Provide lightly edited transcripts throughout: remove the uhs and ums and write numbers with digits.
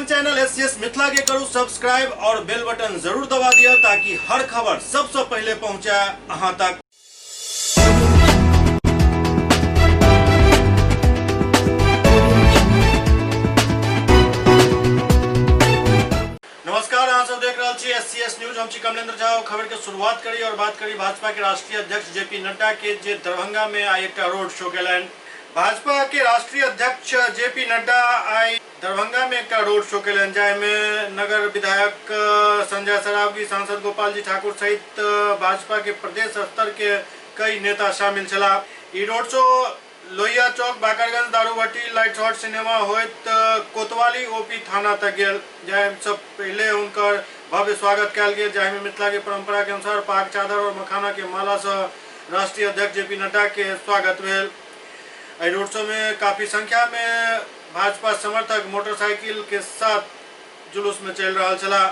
अपन channel SCS Mithila के करू subscribe और बेल बटन जरूर दबा दिया ताकि हर खबर सबसे पहले पहुंचे अहां तक। नमस्कार, अहाँ सब देख रहे छी एससीएस न्यूज। हम छी कमलेंद्र झा। खबर के शुरुआत करी और बात करी भाजपा के राष्ट्रीय अध्यक्ष जेपी नड्डा के जे दरभंगा में आई एक रोड शो केलन। भाजपा के राष्ट्रीय अध्यक्ष जेपी नड्डा आई दरभंगा में एक रोड शो केलन, जाहिमे नगर विधायक संजय सरावगी, सांसद गोपाल जी ठाकुर सहित भाजपा के प्रदेश स्तर के कई नेता शामिल छला। ई रोड शो लोहिया चौक, बाकरगंज, दारूभट्टी, लाइट हाउस सिनेमा होइत कोतवाली ओपी थाना तक गेल, जाहिमे सब पहले उनकर भव्य स्वागत कयल गेल, जाहिमे मिथिला के परंपरा के अनुसार पाग चादर और मखाना के माला से राष्ट्रीय अध्यक्ष जेपी नड्डा के स्वागत भेल। रोड शो में काफी संख्या में भाजपा समर्थक मोटरसाइकिल के साथ जुलूस में चल रहा चला।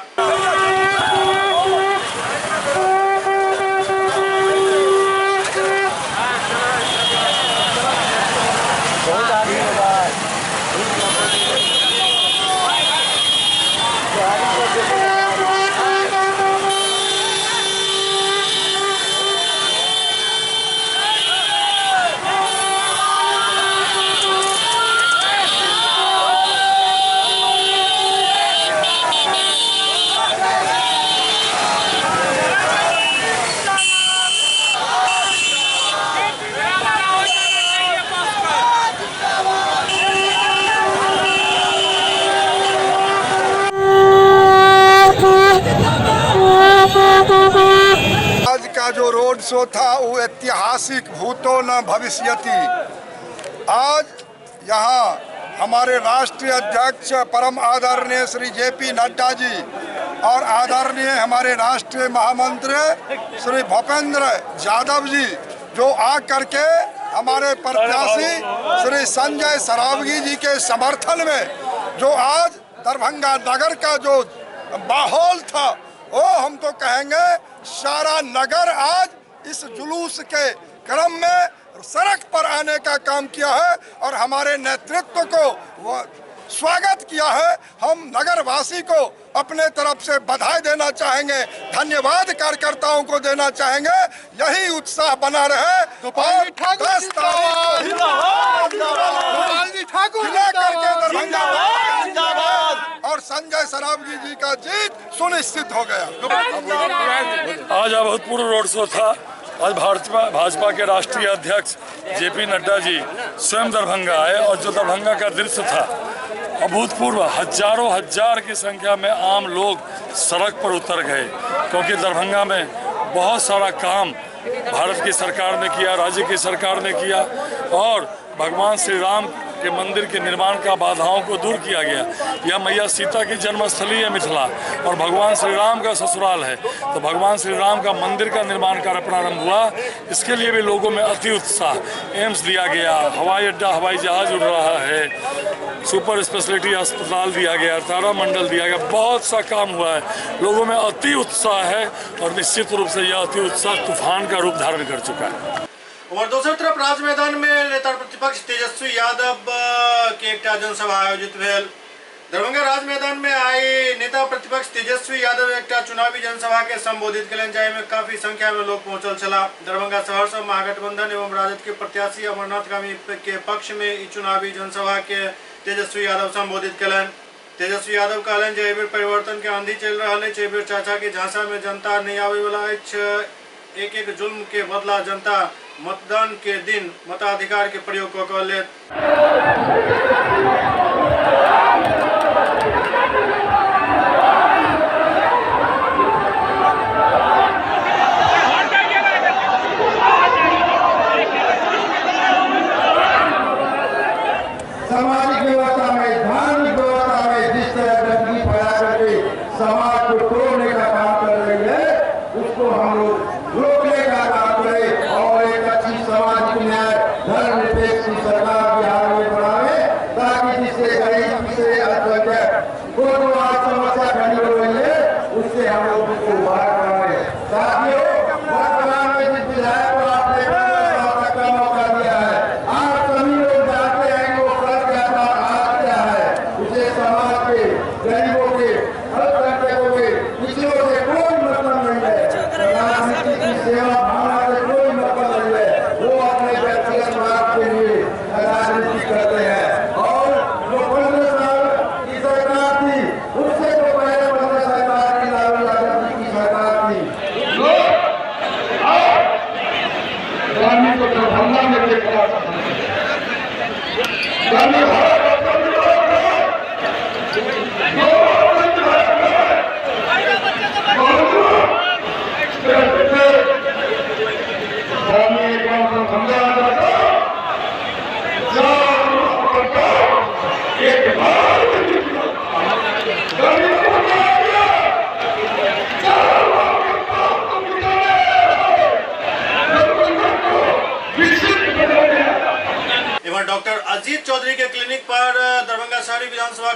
आज का जो रोड शो था वो ऐतिहासिक भूतो न भविष्यति। आज यहाँ हमारे राष्ट्रीय अध्यक्ष परम आदरणीय श्री जेपी नड्डा जी और आदरणीय हमारे राष्ट्रीय महामंत्री श्री भूपेंद्र यादव जी जो आ करके हमारे प्रत्याशी श्री संजय सरावगी जी के समर्थन में जो आज दरभंगा नगर का जो माहौल था वो हम तो कहेंगे सारा नगर आज इस जुलूस के क्रम में सड़क पर आने का काम किया है और हमारे नेतृत्व को स्वागत किया है। हम नगरवासी को अपने तरफ से बधाई देना चाहेंगे, धन्यवाद कार्यकर्ताओं को देना चाहेंगे। यही उत्साह बना रहे और 10 तारीख और संजय सरावगी जी का जीत सुनिश्चित हो गया। आज अभूतपूर्व रोड शो था। आज भाजपा के राष्ट्रीय अध्यक्ष जेपी नड्डा जी स्वयं दरभंगा आए और जो दरभंगा का दृश्य था अभूतपूर्व, हजारों हजार की संख्या में आम लोग सड़क पर उतर गए, क्योंकि दरभंगा में बहुत सारा काम भारत की सरकार ने किया, राज्य की सरकार ने किया और भगवान श्री राम के मंदिर के निर्माण का बाधाओं को दूर किया गया। यह मैया सीता की जन्मस्थली है मिथिला और भगवान श्री राम का ससुराल है, तो भगवान श्री राम का मंदिर का निर्माण कार्य प्रारंभ हुआ। इसके लिए भी लोगों में अति उत्साह। एम्स दिया गया, हवाई अड्डा, हवाई जहाज उड़ रहा है, सुपर स्पेशलिटी अस्पताल दिया गया, तारामंडल दिया गया, बहुत सा काम हुआ है। लोगों में अति उत्साह है और निश्चित रूप से यह अति उत्साह तूफान का रूप धारण कर चुका है। और दूसरी तरफ राज मैदान में नेता प्रतिपक्ष तेजस्वी यादव के एक जनसभा आयोजित भेल। दरभंगा राज मैदान में आई नेता प्रतिपक्ष तेजस्वी यादव एक चुनावी जनसभा के संबोधित कलन, जाहिमे काफी संख्या में लोग पहुंचल छला। दरभंगा शहर से महागठबंधन एवं राजद के प्रत्याशी अमरनाथ गामी के पक्ष में ई चुनावी जनसभा के तेजस्वी यादव संबोधित कलन। तेजस्वी यादव कहलन जे एबेर परिवर्तन के आंधी चल रहा है, एबेर चाचा के झांसा में जनता नहीं आवे वाला है। एक एक जुल्म के बदला जनता मतदान के दिन मताधिकार के प्रयोग कर ले। सामाजिक व्यवस्था में, धार्मिक व्यवस्था में जिस तरह गंदगी फैला करके समाज को तोड़ने का काम कर रही है, उसको हम लोग रोकने का काम करें और एक अच्छी सामाजिक न्याय धर्मनिरपेक्ष सरकार बिहार में बनावे, ताकि जिससे गरीब से अल्पसंख्यक को जो आज समस्या खड़ी हो रही है उससे हम लोग उसको बाहर करावे। साथियों, वर्तमान में जिस विधायक को आपने का मौका दिया है, आप सभी लोग जानते हैं वो सड़क यात्रा आज क्या है, उसे समाज के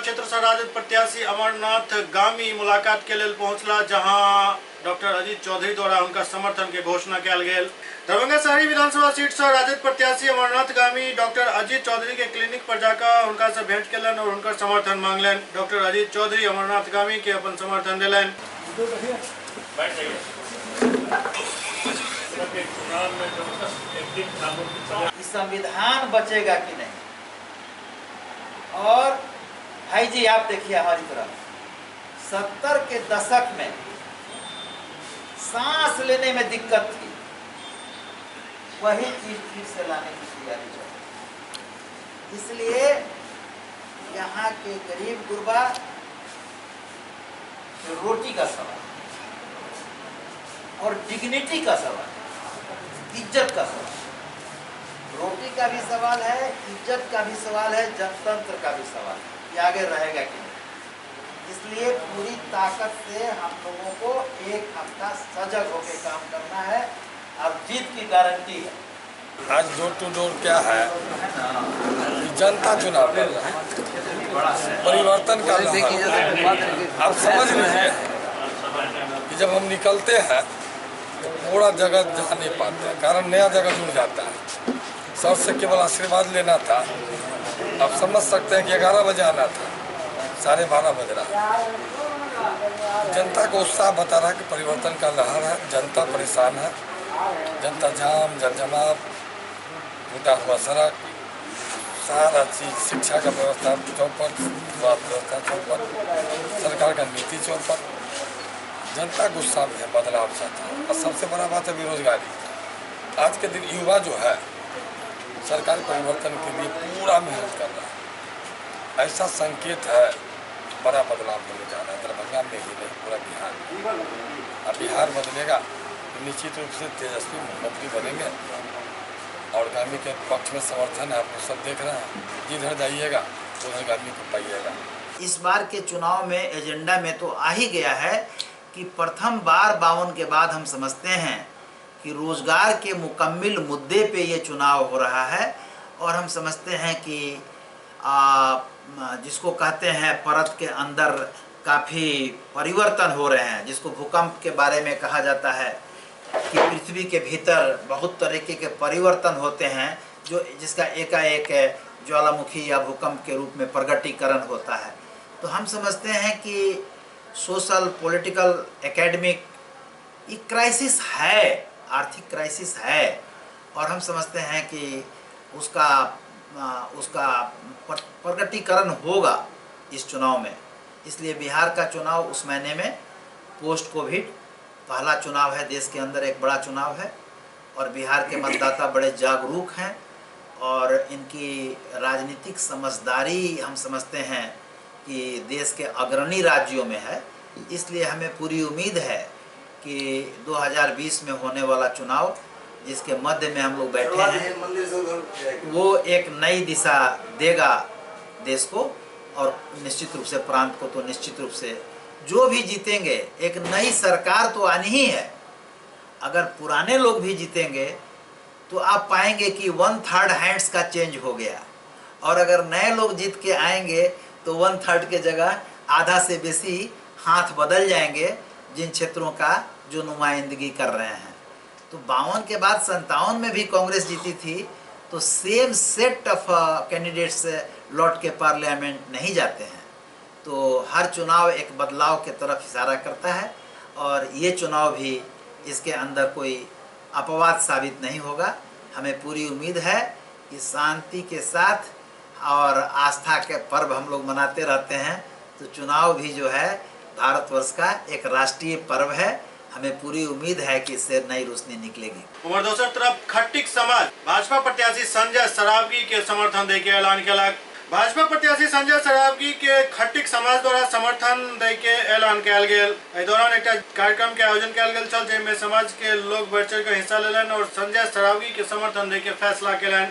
क्षेत्र से राजद प्रत्याशी अमरनाथ गामी मुलाकात के लिए पहुंचला, जहां डॉक्टर अजीत चौधरी द्वारा उनका समर्थन के घोषणा किया गेल। दरभंगा शहरी विधानसभा सीट से राजद प्रत्याशी अमरनाथ गामी डॉक्टर अजीत चौधरी के क्लिनिक पर जाकर उनका से भेंट केलन और उनका समर्थन मांगलन। डॉक्टर अजीत चौधरी अमरनाथ गामी के अपन समर्थन दिलन। संविधान बचेगा कि नहीं। और भाई जी आप देखिए हमारी तरफ 70 के दशक में सांस लेने में दिक्कत थी, वही चीज फिर से लाने की तैयारी चल रही। इसलिए यहाँ के गरीब गुरबा रोटी का सवाल और डिग्निटी का सवाल, इज्जत का सवाल, रोटी का भी सवाल है, इज्जत का भी सवाल है, जनतंत्र का भी सवाल है, ये आगे रहेगा कि नहीं। इसलिए पूरी ताकत से हम लोगों को एक हफ्ता सजग होकर काम करना है। अब जीत की गारंटी है। आज डोर टू डोर क्या है, जनता चुनाव कर रहा है, परिवर्तन का लहर। आप समझ लीजिए कि जब हम निकलते हैं तो पूरा जगह जा नहीं पाते हैं, कारण नया जगह जुड़ जाता है। सर से केवल आशीर्वाद लेना था, आप समझ सकते हैं कि 11 बजे आना था, 12:30 बज रहा। जनता को उत्साह बता रहा है कि परिवर्तन का लहर है, जनता परेशान है, जनता जाम जलजमाव, टूटा हुआ सड़क, सारा चीज़, शिक्षा का व्यवस्था चौपट, स्वास्थ्य व्यवस्था चौपट, सरकार का नीति चौपट। जनता गुस्सा में है, बदलाव चाहता है। और सबसे बड़ा बात है बेरोजगारी। आज के दिन युवा जो है सरकार परिवर्तन के लिए पूरा मेहनत कर रहा है। ऐसा संकेत है बड़ा बदलाव होने जा रहा है, दरभंगा में ही नहीं पूरा बिहार में। अब बिहार बदलेगा तो निश्चित रूप से तेजस्वी मुख्यमंत्री बनेंगे और गामी के पक्ष में समर्थन है, आप लोग सब देख रहे हैं। जिधर जाइएगा उधर गामी को पाइएगा। इस बार के चुनाव में एजेंडा में तो आ ही गया है कि प्रथम बार 52 के बाद हम समझते हैं कि रोजगार के मुकम्मिल मुद्दे पे ये चुनाव हो रहा है। और हम समझते हैं कि जिसको कहते हैं परत के अंदर काफ़ी परिवर्तन हो रहे हैं, जिसको भूकंप के बारे में कहा जाता है कि पृथ्वी के भीतर बहुत तरीके के परिवर्तन होते हैं, जो जिसका एकाएक ज्वालामुखी या भूकंप के रूप में प्रगटीकरण होता है। तो हम समझते हैं कि सोशल, पॉलिटिकल, एकेडमिक ये क्राइसिस है, आर्थिक क्राइसिस है। और हम समझते हैं कि उसका प्रगटीकरण होगा इस चुनाव में। इसलिए बिहार का चुनाव उस महीने में पोस्ट कोविड पहला चुनाव है, देश के अंदर एक बड़ा चुनाव है। और बिहार के मतदाता बड़े जागरूक हैं और इनकी राजनीतिक समझदारी हम समझते हैं कि देश के अग्रणी राज्यों में है। इसलिए हमें पूरी उम्मीद है कि 2020 में होने वाला चुनाव, जिसके मध्य में हम लोग बैठे हैं, वो एक नई दिशा देगा देश को और निश्चित रूप से प्रांत को। तो निश्चित रूप से जो भी जीतेंगे, एक नई सरकार तो आनी ही है। अगर पुराने लोग भी जीतेंगे तो आप पाएंगे कि 1/3 हैंड्स का चेंज हो गया। और अगर नए लोग जीत के आएंगे तो 1/3 के जगह आधा से बेसी हाथ बदल जाएंगे जिन क्षेत्रों का जो नुमाइंदगी कर रहे हैं। तो 52 के बाद 57 में भी कांग्रेस जीती थी, तो सेम सेट ऑफ कैंडिडेट्स लौट के पार्लियामेंट नहीं जाते हैं। तो हर चुनाव एक बदलाव के तरफ इशारा करता है और ये चुनाव भी इसके अंदर कोई अपवाद साबित नहीं होगा। हमें पूरी उम्मीद है कि शांति के साथ और आस्था के पर्व हम लोग मनाते रहते हैं। तो चुनाव भी जो है भारतवर्ष का एक राष्ट्रीय पर्व है। हमें पूरी उम्मीद है कि इससे नई रोशनी निकलेगी। उमर दूसरी तरफ खट्टिक समाज भाजपा प्रत्याशी संजय सरावगी के समर्थन दे के ऐलान किया। भाजपा प्रत्याशी संजय सरावगी के खट्टिक समाज द्वारा समर्थन दे के ऐलान किया गेल। एहि दौरान एक कार्यक्रम के आयोजन किया गेल छल, जाहिमे समाज के लोग बढ़ चढ़ के हिस्सा लेलन और संजय सरावगी के समर्थन दे के फैसला केलन।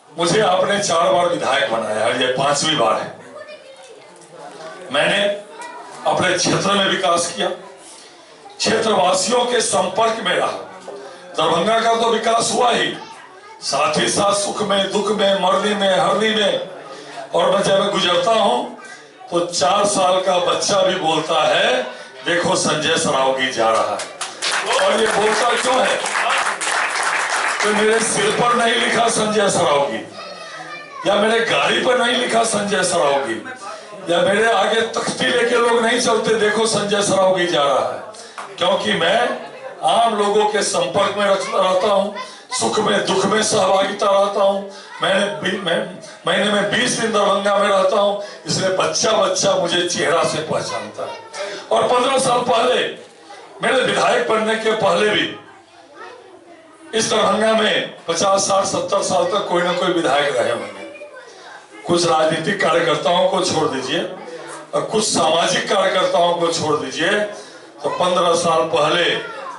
मुझे आपने 4 बार विधायक बनाया है, ये 5वीं बार है। मैंने अपने क्षेत्र में विकास किया, क्षेत्रवासियों के संपर्क में रहा। दरभंगा का तो विकास हुआ ही, साथ ही साथ सुख में, दुख में, मरनी में, हरनी में। और मैं जब गुजरता हूँ तो 4 साल का बच्चा भी बोलता है, देखो संजय सरावगी जा रहा है। और ये बोलता क्यों है? तो मेरे सिर पर नहीं लिखा संजय सरावगी, या मेरे गाड़ी पर नहीं लिखा संजय सरावगी, या मेरे आगे तख्ती लेके लोग नहीं चलते, देखो संजय सरावगी जा रहा है। क्योंकि मैं आम लोगों के संपर्क में रहता हूँ, सुख में दुख में सहभागिता रहता हूँ। महीने में 20 दिन दरभंगा में रहता हूँ, इसलिए बच्चा बच्चा मुझे चेहरा से पहचानता है। और 15 साल पहले, मेरे विधायक बनने के पहले भी इस दरभंगा में 50, 60, 70 साल तक कोई ना कोई विधायक रहे होंगे। कुछ राजनीतिक कार्यकर्ताओं को छोड़ दीजिए और कुछ सामाजिक कार्यकर्ताओं को छोड़ दीजिए, तो 15 साल पहले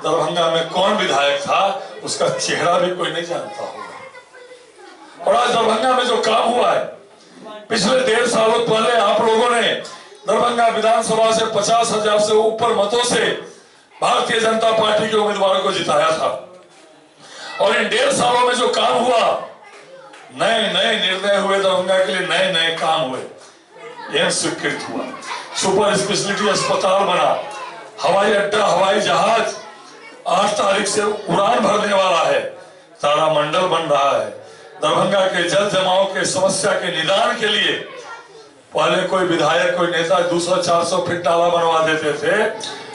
दरभंगा में कौन विधायक था उसका चेहरा भी कोई नहीं जानता होगा। और आज दरभंगा में जो काम हुआ है, पिछले 1.5 सालों पहले आप लोगों ने दरभंगा विधानसभा से 50,000 से ऊपर मतों से भारतीय जनता पार्टी के उम्मीदवार को जिताया था। और इन 1.5 सालों में जो काम हुआ, नए नए निर्णय हुए, दरभंगा के लिए नए नए काम हुए, एम्स स्वीकृत हुआ, सुपर स्पेशलिटी अस्पताल बना, हवाई अड्डा, हवाई जहाज 8 तारीख से उड़ान भरने वाला है, तारामंडल बन रहा है। दरभंगा के जल जमाव के समस्या के निदान के लिए पहले कोई विधायक, कोई नेता 200-400 फीट नाला बनवा देते थे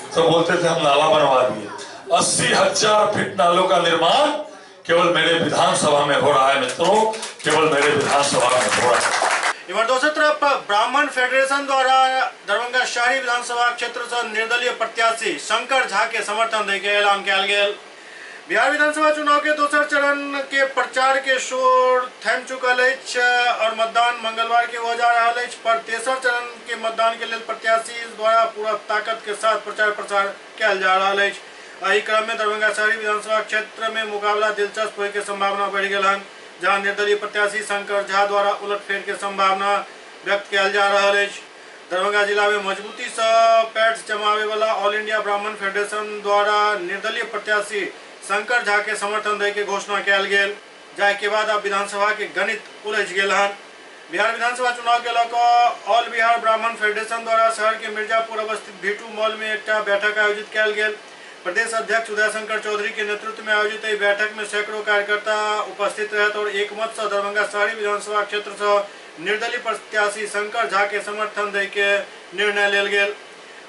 तो बोलते थे हम नाला बनवा दिए। 80,000 फीट नालों का निर्माण केवल मेरे विधानसभा में हो रहा है मित्रों, केवल मेरे विधानसभा में हो रहा है। इधर दूसरी तरफ ब्राह्मण फेडरेशन द्वारा दरभंगा शहरी विधानसभा क्षेत्र से निर्दलीय प्रत्याशी शंकर झा के समर्थन दे के ऐलान किया गया। बिहार विधानसभा चुनाव के दोसर चरण के प्रचार के शोर थम चुकल और मतदान मंगलवार के हो जा रहा है, पर तेसर चरण के मतदान के लिए प्रत्याशी द्वारा पूरा ताकत के साथ प्रचार प्रसार किया जा रहा है। एही क्रम में दरभंगा शहरी विधानसभा क्षेत्र में मुकाबला दिलचस्प होने की संभावना बढ़ गई, जहां निर्दलीय प्रत्याशी शंकर झा द्वारा उलटफेर के संभावना व्यक्त किया जा रहा है। दरभंगा जिला में मजबूती से पैठ जमावे वाला ऑल इंडिया ब्राह्मण फेडरेशन द्वारा निर्दलीय प्रत्याशी शंकर झा के समर्थन दे के घोषणा किया गेल, जाय के बाद अब विधानसभा के गणित उलझ गेल हन। बिहार विधानसभा चुनाव के लऽ ऑल बिहार ब्राह्मण फेडरेशन द्वारा शहर के मिर्जापुर अवस्थित V2 मॉल में एक बैठक आयोजित किया गेल। प्रदेश अध्यक्ष उदय शंकर चौधरी के नेतृत्व में आयोजित यह बैठक में सैकड़ों कार्यकर्ता उपस्थित रहे और एक मत से दरभंगा शहरी विधानसभा क्षेत्र से निर्दलीय प्रत्याशी शंकर झा के समर्थन दे के निर्णय लेल गेल।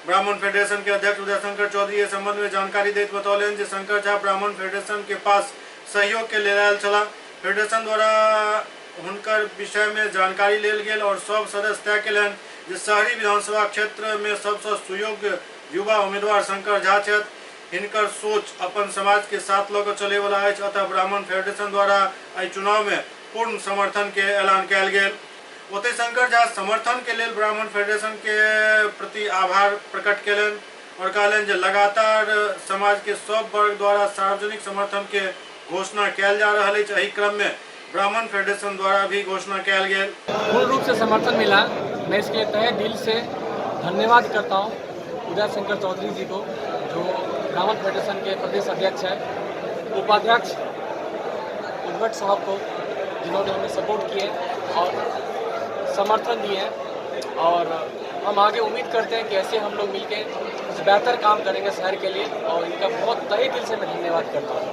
ब्राह्मण फेडरेशन के अध्यक्ष उदय शंकर चौधरी इस संबंध में जानकारी देते बतौलन जे शंकर झा ब्राह्मण फेडरेशन के पास सहयोग के लेल आयल छला। फेडरेशन द्वारा हुनकर विषय में जानकारी लेल गेल और सब सदस्य तय केलन जे शहरी विधानसभा क्षेत्र में सबसे सुयोग्य युवा उम्मीदवार शंकर झा छथि। हिनकर सोच अपन समाज के साथ लऽ कऽ चले वाला है, अतः ब्राह्मण फेडरेशन द्वारा एहि चुनाव में पूर्ण समर्थन के ऐलान किया गेल। ओते शंकर झा समर्थन के लिए ब्राह्मण फेडरेशन के प्रति आभार प्रकट केलन और कहलन जे लगातार समाज के सब वर्ग द्वारा सार्वजनिक समर्थन के घोषणा किया जा रहा है। एही क्रम में ब्राह्मण फेडरेशन द्वारा भी घोषणा किया गेल। पूर्ण रूप से समर्थन मिला। मैं इसके लिए तहे दिल से धन्यवाद करता हूँ उदय शंकर चौधरी जी को, जो ब्राह्मण फेडरेशन के प्रदेश अध्यक्ष हैं, उपाध्यक्ष उद्भट साहब को, जिन्होंने हमें सपोर्ट किए और समर्थन दिए हैं। और हम आगे उम्मीद करते हैं कि ऐसे हम लोग मिलकर कुछ बेहतर काम करेंगे शहर के लिए, और इनका बहुत तहे दिल से मैं धन्यवाद करता हूँ।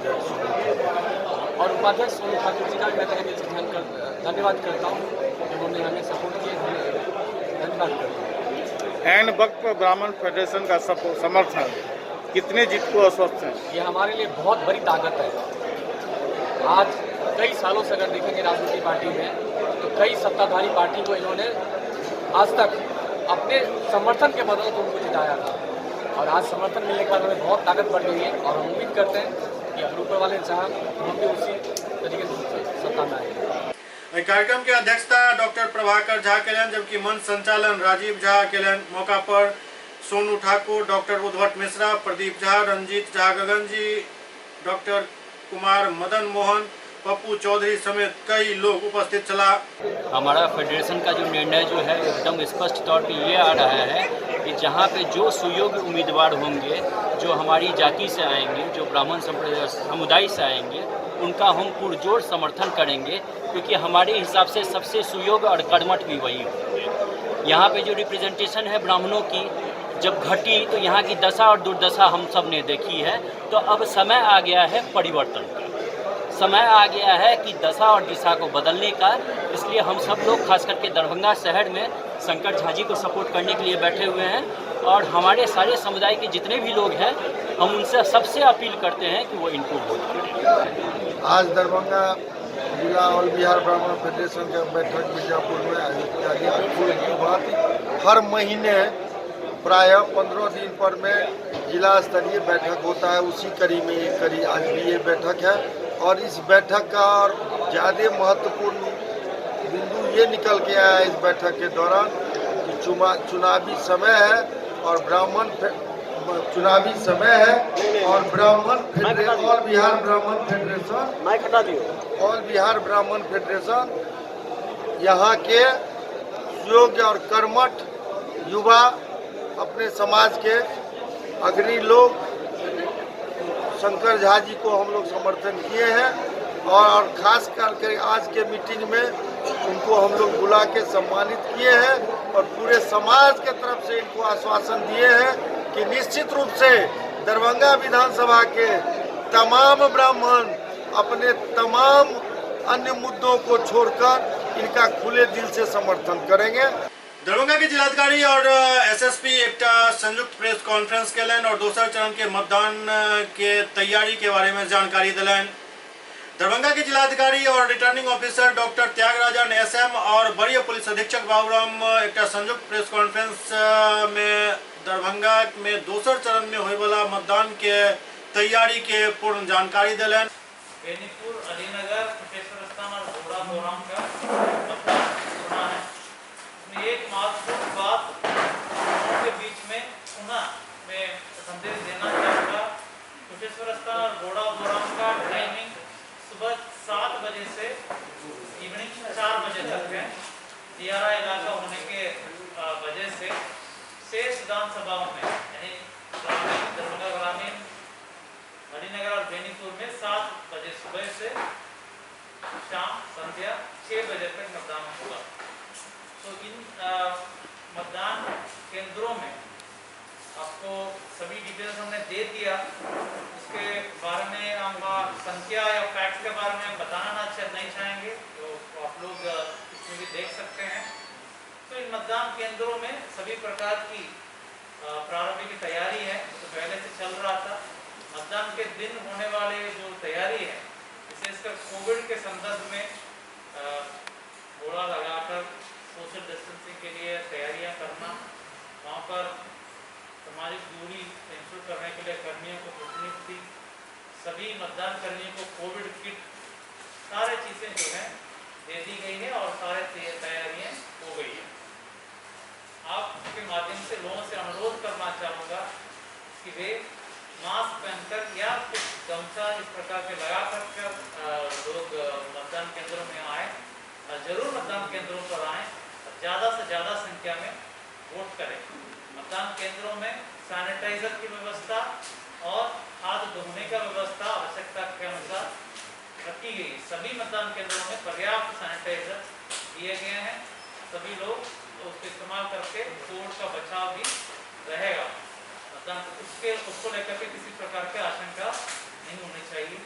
और उपाध्यक्ष सोनू ठाकुर जी का मैं तहे दिल से धन्यवाद करता हूँ, जिन्होंने हमें सपोर्ट किया, धन्यवाद करता हूँ। एन वक्त पर ब्राह्मण फेडरेशन का समर्थन कितने जीत को अस्वस्थ हैं? ये हमारे लिए बहुत बड़ी ताकत है। आज कई सालों से अगर देखेंगे राजनीतिक पार्टी में, तो कई सत्ताधारी पार्टी को इन्होंने आज तक अपने समर्थन के बदौलत उनको जिताया था, और आज समर्थन मिलने के बाद हमें बहुत ताकत बढ़ गई है। और हम उम्मीद करते हैं कि अगर ऊपर वाले चाह हम भी उसी तरीके से सत्ता में आएंगे। कार्यक्रम की अध्यक्षता डॉक्टर प्रभाकर झा केलन, जबकि मंच संचालन राजीव झा केलन। मौका पर सोनू ठाकुर, डॉक्टर उद्भट मिश्रा, प्रदीप झा, रंजीत झा गगन जी, डॉक्टर कुमार मदन मोहन, पप्पू चौधरी समेत कई लोग उपस्थित चला। हमारा फेडरेशन का जो निर्णय जो है एकदम स्पष्ट तौर पे ये आ रहा है कि जहाँ पे जो सुयोग्य उम्मीदवार होंगे, जो हमारी जाति से आएंगे, जो ब्राह्मण समुदाय से आएंगे, उनका हम पुरजोर समर्थन करेंगे, क्योंकि हमारे हिसाब से सबसे सुयोग्य और कर्मठ भी वही होंगे। यहाँ पे जो रिप्रेजेंटेशन है ब्राह्मणों की जब घटी तो यहाँ की दशा और दुर्दशा हम सब ने देखी है। तो अब समय आ गया है परिवर्तन का, समय आ गया है कि दशा और दिशा को बदलने का। इसलिए हम सब लोग खास करके दरभंगा शहर में शंकर झा जी को सपोर्ट करने के लिए बैठे हुए हैं और हमारे सारे समुदाय के जितने भी लोग हैं हम उनसे सबसे अपील करते हैं कि वो इनको वोट करें। आज दरभंगा जिला ऑल बिहार ब्राह्मण फेडरेशन का बैठक मिर्जापुर में आयोजित किया गया। फूल की बात हर महीने प्राय 15 दिन पर में जिला स्तरीय बैठक होता है, उसी कड़ी में एक कड़ी आज भी ये बैठक है। और इस बैठक का और ज़्यादा महत्वपूर्ण बिंदु ये निकल के आया इस बैठक के दौरान कि चुनावी समय है और चुनावी समय है और ऑल बिहार ब्राह्मण फेडरेशन यहाँ के योग्य और कर्मठ युवा अपने समाज के अग्रणी लोग शंकर झा जी को हम लोग समर्थन किए हैं और खास करके आज के मीटिंग में उनको हम लोग बुला के सम्मानित किए हैं और पूरे समाज के तरफ से इनको आश्वासन दिए हैं कि निश्चित रूप से दरभंगा विधानसभा के तमाम ब्राह्मण अपने तमाम अन्य मुद्दों को छोड़कर इनका खुले दिल से समर्थन करेंगे। दरभंगा के जिलाधिकारी और एसएसपी एक संयुक्त प्रेस कॉन्फ्रेंस केलन और दूसरा चरण के मतदान के तैयारी के बारे में जानकारी दिलन। दरभंगा के जिलाधिकारी और returning officer doctor Tyagarajan SM और वरीय पुलिस अधीक्षक बाबूराम एक संयुक्त प्रेस कॉन्फ्रेंस में दरभंगा में दूसरा चरण में होने वाला मतदान के तैयारी के पूर्ण जानकारी दिलन। बेनीपुर, अलीनगर, कुशेश्वर स्थान और घोड़ा बोराम का मतदान होना है। इसमें एक महत्वपूर्ण बात के बीच में पुनः मैं संदेश देना चाहूँगा। कुशेश्वर स्थान और घोड़ा बोराम का टाइमिंग सुबह 7 बजे से इवनिंग 4 बजे तक है। दियारा इलाका होने के वजह से शेष विधानसभाओं में यानी ग्रामीण, दरभंगा ग्रामीण, अलीनगर और बेनीपुर में 7 बजे सुबह से शाम संध्या 6 बजे तक मतदान होगा। तो इन मतदान केंद्रों में आपको सभी डिटेल्स हमने दे दिया। इसके बारे में हम संख्या या फैक्ट के बारे में बताना नहीं चाहेंगे, तो आप लोग इसमें भी देख सकते हैं। तो इन मतदान केंद्रों में सभी प्रकार की प्रारंभिक तैयारी है, तो पहले से चल रहा था। मतदान के दिन होने वाले जो तैयारी है, विशेषकर कोविड के संदर्भ में घोड़ा लगाकर सोशल डिस्टेंसिंग के लिए तैयारियां करना, वहाँ पर सामाजिक दूरी इंश्योर करने के लिए कर्मियों को प्रतिनियुक्ति, सभी मतदान कर्मियों को कोविड किट, सारे चीज़ें जो हैं दे दी गई है और सारे तैयारियां हो गई है। आपके माध्यम से लोगों से अनुरोध करना चाहूँगा कि वे मास्क पहनकर या कुछ गमछा इस प्रकार के लगा कर लोग मतदान केंद्रों में आए और जरूर मतदान केंद्रों पर आएँ और ज़्यादा से ज़्यादा संख्या में वोट करें। मतदान केंद्रों में सैनिटाइजर की व्यवस्था और हाथ धोने का व्यवस्था आवश्यकता के अनुसार रखी गई। सभी मतदान केंद्रों में पर्याप्त सैनिटाइजर दिए गए हैं। सभी लोग उसको इस्तेमाल करके कोविड का बचाव भी रहेगा। उसको लेकर के किसी प्रकार की आशंका नहीं होनी चाहिए।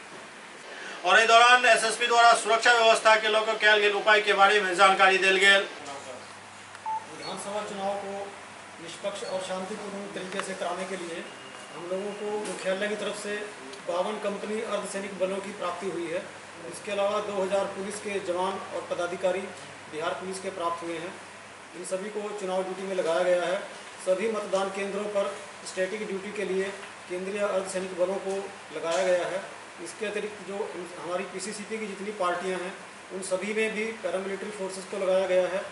और इस दौरान एसएसपी द्वारा सुरक्षा व्यवस्था के लोगों कैल गेल उपाय के बारे में जानकारी दिल गई। विधानसभा चुनाव को निष्पक्ष और शांतिपूर्ण तरीके से कराने के लिए हम लोगों को मुख्यालय की तरफ से 52 कंपनी अर्धसैनिक बलों की प्राप्ति हुई है। इसके अलावा 2000 पुलिस के जवान और पदाधिकारी बिहार पुलिस के प्राप्त हुए हैं। इन सभी को चुनाव ड्यूटी में लगाया गया है। सभी मतदान केंद्रों पर स्टैटिक ड्यूटी के लिए केंद्रीय अर्धसैनिक बलों को लगाया गया है। इसके अतिरिक्त जो हमारी पीसीसीपी की जितनी पार्टियां हैं उन सभी में भी पैरामिलिट्री फोर्सेस को लगाया गया है।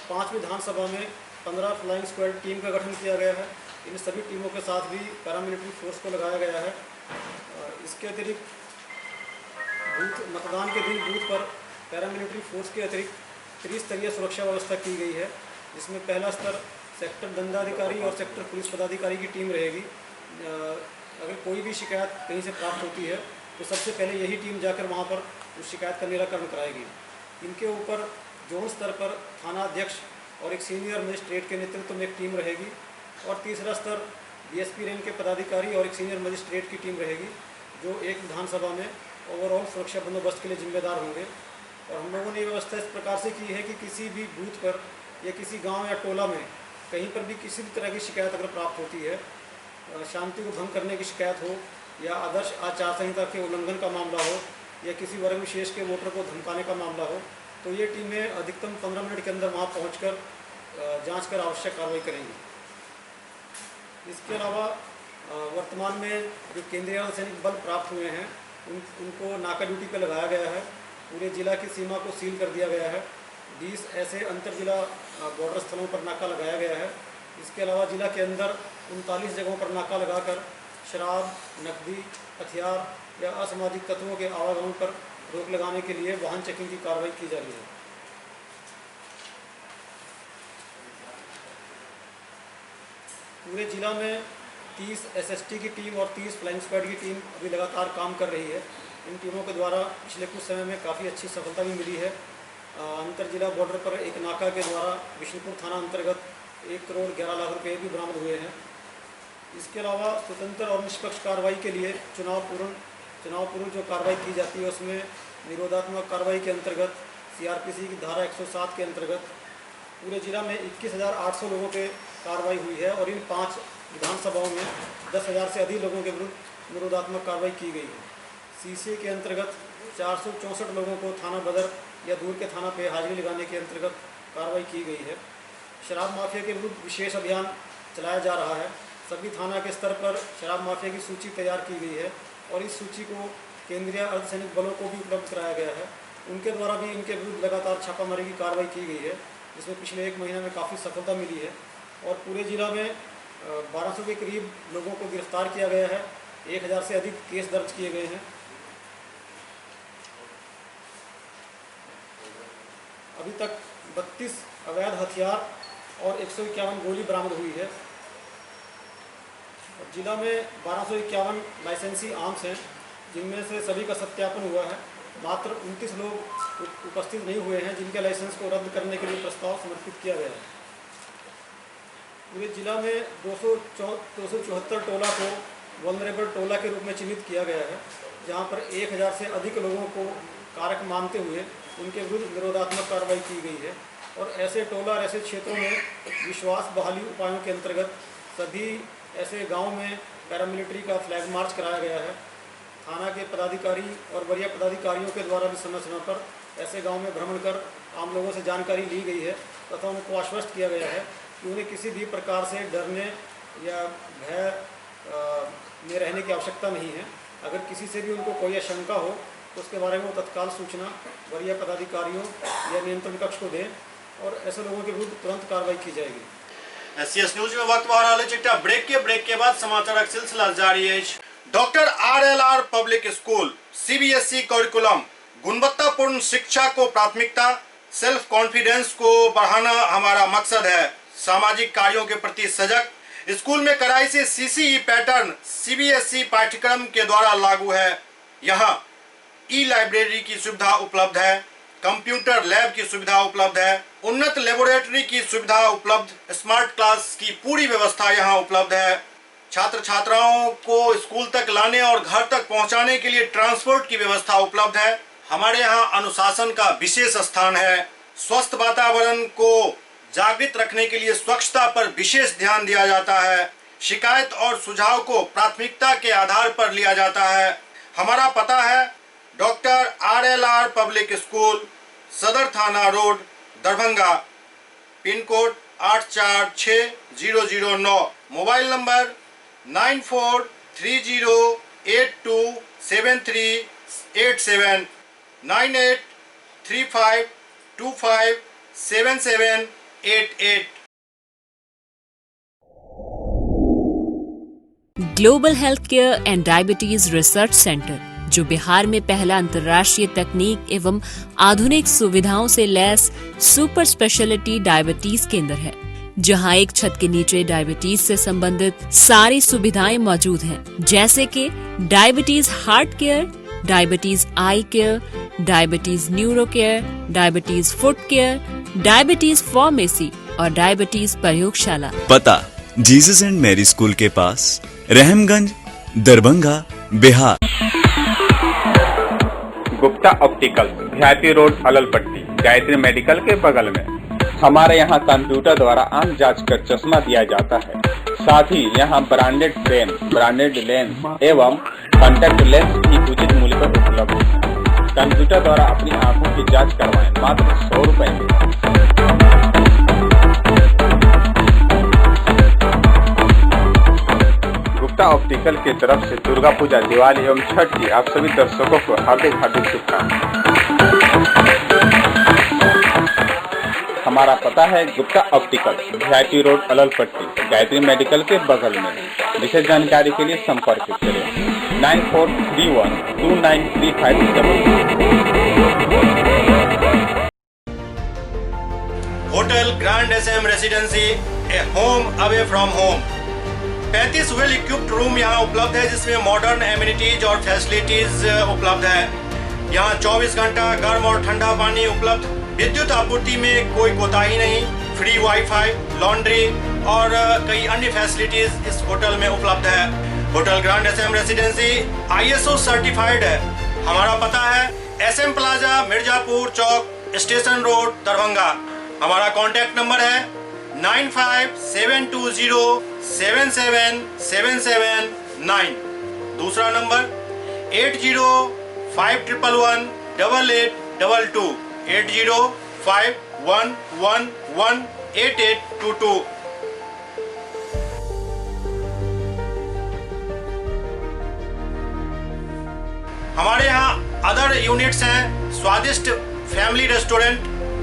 5 विधानसभा में 15 फ्लाइंग स्क्वाड टीम का गठन किया गया है। इन सभी टीमों के साथ भी पैरामिलिट्री फोर्स को लगाया गया है। इसके अतिरिक्त मतदान के दिन बूथ पर पैरामिलिट्री फोर्स के अतिरिक्त त्रिस्तरीय सुरक्षा व्यवस्था की गई है, जिसमें पहला स्तर सेक्टर दंडाधिकारी और सेक्टर पुलिस पदाधिकारी की टीम रहेगी। अगर कोई भी शिकायत कहीं से प्राप्त होती है तो सबसे पहले यही टीम जाकर वहां पर उस शिकायत का निराकरण कराएगी। इनके ऊपर जोन स्तर पर थाना अध्यक्ष और एक सीनियर मजिस्ट्रेट के नेतृत्व में एक टीम रहेगी और तीसरा स्तर डीएसपी रैंक के पदाधिकारी और एक सीनियर मजिस्ट्रेट की टीम रहेगी, जो एक विधानसभा में ओवरऑल सुरक्षा बंदोबस्त के लिए जिम्मेदार होंगे। और हम लोगों ने ये व्यवस्था इस प्रकार से की है कि किसी भी बूथ पर या किसी गांव या टोला में कहीं पर भी किसी भी तरह की शिकायत अगर प्राप्त होती है, शांति को भंग करने की शिकायत हो या आदर्श आचार संहिता के उल्लंघन का मामला हो या किसी वर्ग विशेष के वोटर को धमकाने का मामला हो, तो ये टीमें अधिकतम 15 मिनट के अंदर वहाँ पहुँचकर जांच कर आवश्यक कार्रवाई करेंगी। इसके अलावा वर्तमान में जो केंद्रीय अर्धसैनिक बल प्राप्त हुए हैं उनको नाका ड्यूटी पर लगाया गया है। पूरे जिला की सीमा को सील कर दिया गया है। 20 ऐसे अंतर जिला बॉर्डर स्थलों पर नाका लगाया गया है। इसके अलावा जिला के अंदर 39 जगहों पर नाका लगाकर शराब, नकदी, हथियार या असामाजिक तत्वों के आवागमन पर रोक लगाने के लिए वाहन चेकिंग की कार्रवाई की जा रही है। पूरे जिला में 30 एसएसटी की टीम और 30 फ्लाइंग स्क्वाड की टीम अभी लगातार काम कर रही है। इन टीमों के द्वारा पिछले कुछ समय में काफ़ी अच्छी सफलता भी मिली है। अंतर जिला बॉर्डर पर एक नाका के द्वारा विष्णुपुर थाना अंतर्गत 1 करोड़ 11 लाख रुपए भी बरामद हुए हैं। इसके अलावा स्वतंत्र और निष्पक्ष कार्रवाई के लिए चुनाव पूर्व जो कार्रवाई की जाती है उसमें निरोधात्मक कार्रवाई के अंतर्गत सीआरपीसी की धारा 107 के अंतर्गत पूरे जिला में 21,800 लोगों पे कार्रवाई हुई है और इन 5 विधानसभाओं में 10,000 से अधिक लोगों के विरुद्ध निरोधात्मक कार्रवाई की गई है। सीसीए के अंतर्गत 464 लोगों को थाना बदर या दूर के थाना पे हाजिरी लगाने के अंतर्गत कार्रवाई की गई है। शराब माफिया के विरुद्ध विशेष अभियान चलाया जा रहा है। सभी थाना के स्तर पर शराब माफिया की सूची तैयार की गई है और इस सूची को केंद्रीय अर्धसैनिक बलों को भी उपलब्ध कराया गया है। उनके द्वारा भी इनके विरुद्ध लगातार छापामारी की कार्रवाई की गई है, जिसमें पिछले 1 महीने में काफ़ी सफलता मिली है और पूरे जिला में 1200 के करीब लोगों को गिरफ्तार किया गया है। 1000 से अधिक केस दर्ज किए गए हैं। अभी तक 32 अवैध हथियार और 151 गोली बरामद हुई है। जिला में 1251 लाइसेंसी आर्म्स हैं, जिनमें से सभी का सत्यापन हुआ है। मात्र 29 लोग उपस्थित नहीं हुए हैं जिनके लाइसेंस को रद्द करने के लिए प्रस्ताव समर्पित किया गया है। पूरे जिला में 274 टोला को वल्नरेबल टोला के रूप में चिन्हित किया गया है, जहां पर 1000 से अधिक लोगों को कारक मानते हुए उनके विरुद्ध निरोधात्मक कार्रवाई की गई है। और ऐसे टोला और ऐसे क्षेत्रों में विश्वास बहाली उपायों के अंतर्गत सभी ऐसे गांव में पैरामिलिट्री का फ्लैग मार्च कराया गया है। थाना के पदाधिकारी और वरीय पदाधिकारियों के द्वारा भी समय समय पर ऐसे गांव में भ्रमण कर आम लोगों से जानकारी ली गई है तथा उनको आश्वस्त किया गया है कि उन्हें किसी भी प्रकार से डरने या भय में रहने की आवश्यकता नहीं है। अगर किसी से भी उनको कोई आशंका हो तो उसके बारे में वो तत्काल सूचना वरीय पदाधिकारियों या नियंत्रण कक्ष को दें और ऐसे लोगों के विरुद्ध तुरंत कार्रवाई की जाएगी। एससीएस न्यूज में वक्त बाहर आले चिट्टा ब्रेक के बाद समाचार सिलसिला जारी है। Doctor RLR public school CBSE curriculum गुणवत्तापूर्ण शिक्षा को प्राथमिकता, सेल्फ कॉन्फिडेंस को बढ़ाना हमारा मकसद है। सामाजिक कार्यों के प्रति सजग। स्कूल में कड़ाई से CCE पैटर्न CBSE पाठ्यक्रम के द्वारा लागू है। यहाँ ई-लाइब्रेरी की सुविधा उपलब्ध है, कंप्यूटर लैब की सुविधा उपलब्ध है, उन्नत लेबोरेटरी की सुविधा उपलब्ध, स्मार्ट क्लास की पूरी व्यवस्था यहाँ उपलब्ध है। छात्र छात्राओं को स्कूल तक लाने और घर तक पहुंचाने के लिए ट्रांसपोर्ट की व्यवस्था उपलब्ध है। हमारे यहाँ अनुशासन का विशेष स्थान है। स्वस्थ वातावरण को जागृत रखने के लिए स्वच्छता पर विशेष ध्यान दिया जाता है। शिकायत और सुझाव को प्राथमिकता के आधार पर लिया जाता है। हमारा पता है डॉक्टर RLR पब्लिक स्कूल, सदर थाना road, Darbhanga, pin code 846009, mobile number 9430827387, 9835257788। Global Healthcare and Diabetes Research Center, जो बिहार में पहला अंतर्राष्ट्रीय तकनीक एवं आधुनिक सुविधाओं से लैस सुपर स्पेशलिटी डायबिटीज केंद्र है, जहां एक छत के नीचे डायबिटीज से संबंधित सारी सुविधाएं मौजूद हैं, जैसे कि diabetes heart care, diabetes eye care, diabetes neuro care, diabetes foot care, diabetes pharmacy और डायबिटीज प्रयोगशाला। पता जीसस एंड मैरी स्कूल के पास, Rahamganj, Darbhanga, Bihar. Gupta optical, Bhiyati road, Allalpatti, Gayatri medical के बगल में। हमारे यहाँ कंप्यूटर द्वारा आंख जांच कर चश्मा दिया जाता है। साथ ही यहाँ ब्रांडेड पेन, ब्रांडेड लेंस एवं कॉन्टैक्ट लेंस भी उचित मूल्य पर उपलब्ध है। कंप्यूटर द्वारा अपनी आंखों की जांच करवाएं मात्र 100 रुपए में। गुप्ता ऑप्टिकल की तरफ से दुर्गा पूजा, दिवाली एवं छठ की आप सभी दर्शकों को हार्दिक हार्दिक शुभकामनाएं। हमारा पता है Gupta optical, Bhiyati road, Allalpatti, Gayatri medical के बगल में। विशेष जानकारी के लिए संपर्क करें 9431293577। Hotel grand SM residency, a home away from home. 35 well equipped room यहाँ उपलब्ध है, जिसमें मॉडर्न एमिनिटीज और फैसिलिटीज उपलब्ध है। यहाँ 24 घंटा गर्म और ठंडा पानी उपलब्ध। विद्युत आपूर्ति में कोई कोताही नहीं। फ्री वाईफाई, लॉन्ड्री और कई अन्य फैसिलिटीज इस होटल में उपलब्ध है। Hotel grand SM residency ISO certified है। हमारा पता है SM प्लाजा, मिर्जापुर चौक, स्टेशन रोड, दरभंगा। हमारा कॉन्टैक्ट नंबर है 9572077779। दूसरा नंबर 8051118822, 8051118822। हमारे यहाँ अदर यूनिट्स हैं। स्वादिष्ट family restaurant,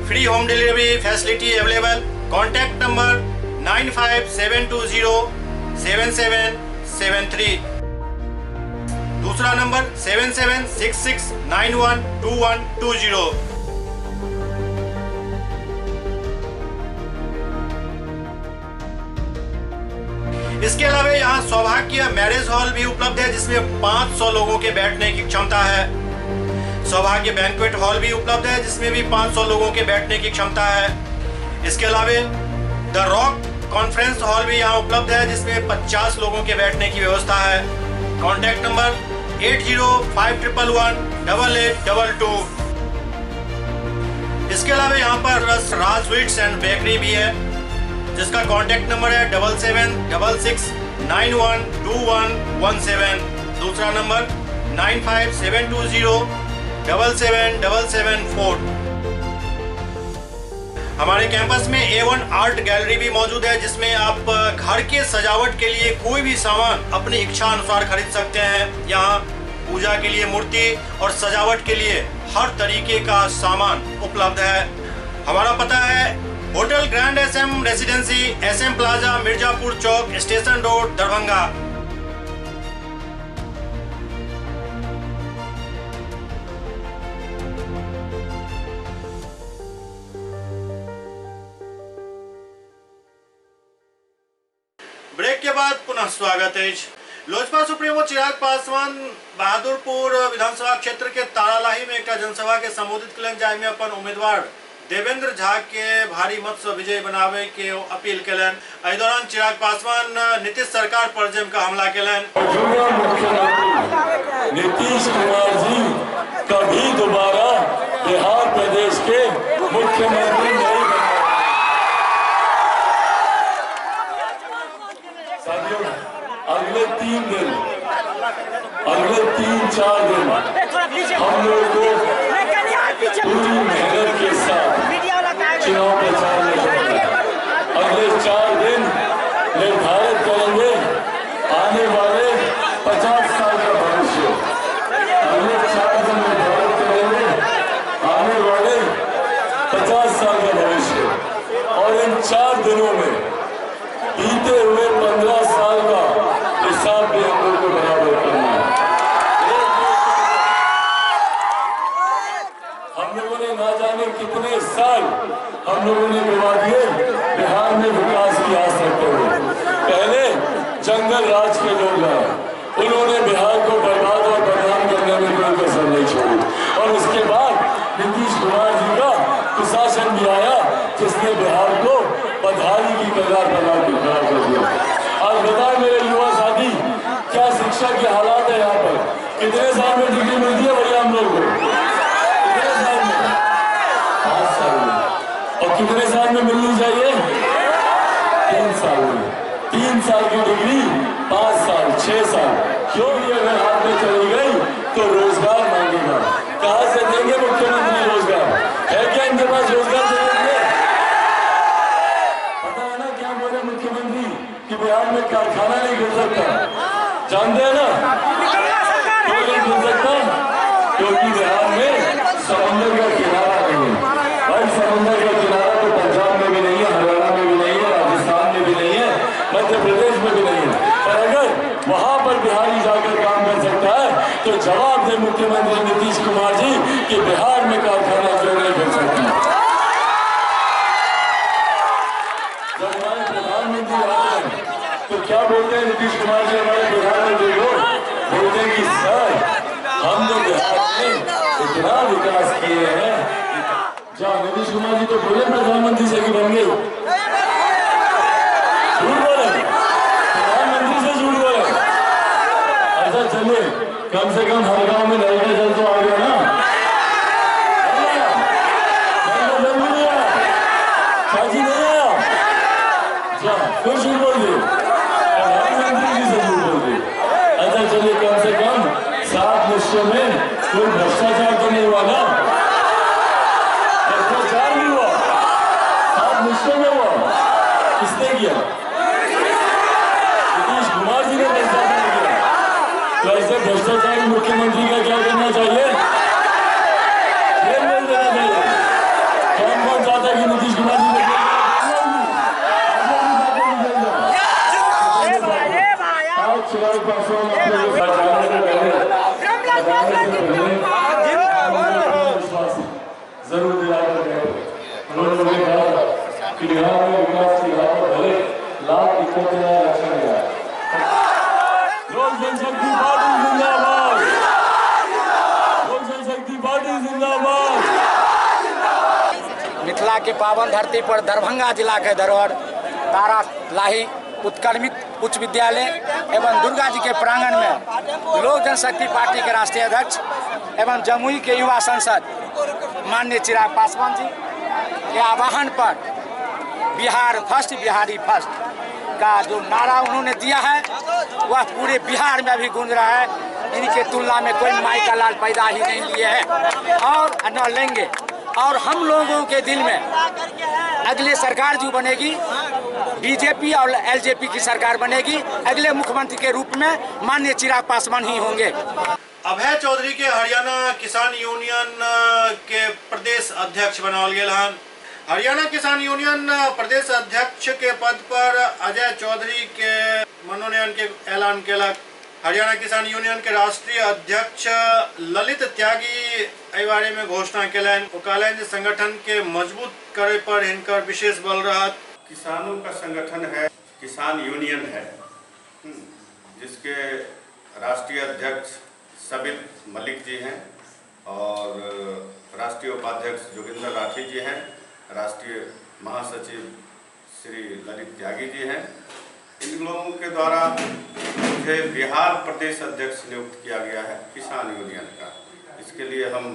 free home delivery facility available. Contact number 9572077773। दूसरा नंबर 7766912120। इसके अलावा यहाँ सौभाग्य मैरिज हॉल भी उपलब्ध है, जिसमें 500 लोगों के बैठने की क्षमता है। सौभाग्य बैंक्वेट हॉल भी उपलब्ध है, जिसमें भी 500 लोगों के बैठने की क्षमता है। इसके अलावा द रॉक कॉन्फ्रेंस हॉल भी यहाँ उपलब्ध है, जिसमें 50 लोगों के बैठने की व्यवस्था है। Contact number 8051118822। इसके अलावा यहाँ पर राज स्वीट्स एंड बेकरी भी है, जिसका कॉन्टैक्ट नंबर है 7766912117। दूसरा नंबर 9572077774। हमारे कैंपस में A1 आर्ट गैलरी भी मौजूद है, जिसमें आप घर के सजावट के लिए कोई भी सामान अपनी इच्छा अनुसार खरीद सकते हैं। यहाँ पूजा के लिए मूर्ति और सजावट के लिए हर तरीके का सामान उपलब्ध है। हमारा पता है hotel grand SM residency, SM plaza, Mirzapur चौक, स्टेशन रोड, दरभंगा। ब्रेक के बाद पुनः स्वागत है। लोजपा सुप्रीमो चिराग पासवान बहादुरपुर विधानसभा क्षेत्र के तारालाही में एक जनसभा के संबोधित कलन, जाय में अपन उम्मीदवार देवेंद्र झा के भारी मत से विजय बनावे के अपील कलन। इस दौरान चिराग पासवान नीतीश सरकार पर जम का हमला कलन। नीतीश कुमार जी कभी दोबारा बिहार प्रदेश के मुख्यमंत्री नहीं बने। अगले 3-4 दिन हम लोग को पूरी मेहनत के साथ चुनाव प्रचार में जाएंगे। अगले 4 दिन निर्धारित करेंगे आने वाले 50 साल का भविष्य। अगले 4 दिन निर्धारित करेंगे आने वाले 50 साल का भविष्य। और इन 4 दिनों में बीते हुए 15 साल का हिसाब भी हम लोग को बराबर करना है। के हालात है यहाँ पर। कितने साल में डिग्री मिलती है भैया हम लोग को? कितने साल में? 5 साल में। और कितने साल में मिलनी चाहिए? 3 साल में। 3 साल की डिग्री 5 साल 6 साल। क्यों ये अगर हाथ में चली गई तो रोजगार मांगेगा। कहाँ से देंगे मुख्यमंत्री रोजगार? है क्या इनके पास रोजगार देने के लिए? पता है ना क्या बोले मुख्यमंत्री कि बिहार में कारखाना नहीं खुल सकता। जानते हैं ना क्यों नहीं खुल सकता? क्योंकि बिहार में समुद्र का किनारा नहीं है। भाई समुद्र का किनारा तो पंजाब में भी नहीं है, हरियाणा में भी नहीं है, राजस्थान में भी नहीं है, मध्य प्रदेश में भी नहीं है। पर अगर वहां पर बिहारी जाकर काम कर सकता है तो जवाब दे मुख्यमंत्री नीतीश कुमार जी कि बिहार में कारखाना क्यों नहीं खुल सकता। जब हमारे प्रधानमंत्री आते हैं तो क्या बोलते हैं नीतीश कुमार जी हमारे प्रधानमंत्री को? बोलते हैं कि सर हमने बिहार में इतना विकास किए हैं। क्या नीतीश कुमार जी तो बोले प्रधानमंत्री से कि बन गए? झूठ बोले, प्रधानमंत्री से झूठ बोले। अच्छा चलिए, कम से कम हर गांव में नल का जल तो आ गया ना? जल नहीं आया, चाची नहीं आया, फिर झूठ बोल दी, प्रधानमंत्री जी से झूठ बोल दी। अच्छा चलिए, कम से कम 7 निश्चय में कोई भ्रष्टाचार तो नहीं हुआ ना? भ्रष्टाचार नहीं हुआ, 7 निश्चय में हुआ। किसने किया? नीतीश कुमार जी ने भ्रष्टाचार किया। तो ऐसे भ्रष्टाचारी मुख्यमंत्री का क्या करना चाहिए? जेल में देना चाहिए। कौन कौन चाहता है कि नीतीश कुमार जी ने जरूर दिला कर गए। उन्होंने कहा कि बिहार में विकास की राह पर भले लाख 71,000 रक्षा गया। लोक जनशक्ति पार्टी जिंदाबाद, लोक जनशक्ति पार्टी जिंदाबाद। मिथिला के पावन धरती पर दरभंगा जिला के धरोहर तारा लाही उत्क्रमित उच्च विद्यालय एवं दुर्गा जी के प्रांगण में लोक जनशक्ति पार्टी के राष्ट्रीय अध्यक्ष एवं जमुई के युवा सांसद माननीय चिराग पासवान जी के आह्वान पर बिहार फर्स्ट बिहारी फर्स्ट का जो नारा उन्होंने दिया है वह पूरे बिहार में भी गूंज रहा है। इनके तुलना में कोई माई का लाल पैदा ही नहीं लिए हैं और न लेंगे। और हम लोगों के दिल में अगली सरकार जो बनेगी बीजेपी और एलजेपी की सरकार बनेगी, अगले मुख्यमंत्री के रूप में माननीय चिराग पासवान ही होंगे। अभय चौधरी के हरियाणा किसान यूनियन के प्रदेश अध्यक्ष बनावल गेल हन। हरियाणा किसान यूनियन प्रदेश अध्यक्ष के पद पर अजय चौधरी के मनोनयन के ऐलान केलक। हरियाणा किसान यूनियन के राष्ट्रीय अध्यक्ष ललित त्यागी एहि बारे में घोषणा केलनि। ओ कहलनि जे संगठन के मजबूत करे पर हिनकर विशेष बल रहत। किसानों का संगठन है, किसान यूनियन है, जिसके राष्ट्रीय अध्यक्ष सबित मलिक जी हैं और राष्ट्रीय उपाध्यक्ष जोगिंदर राठी जी हैं, राष्ट्रीय महासचिव श्री ललित त्यागी जी हैं। इन लोगों के द्वारा मुझे बिहार प्रदेश अध्यक्ष नियुक्त किया गया है किसान यूनियन का। इसके लिए हम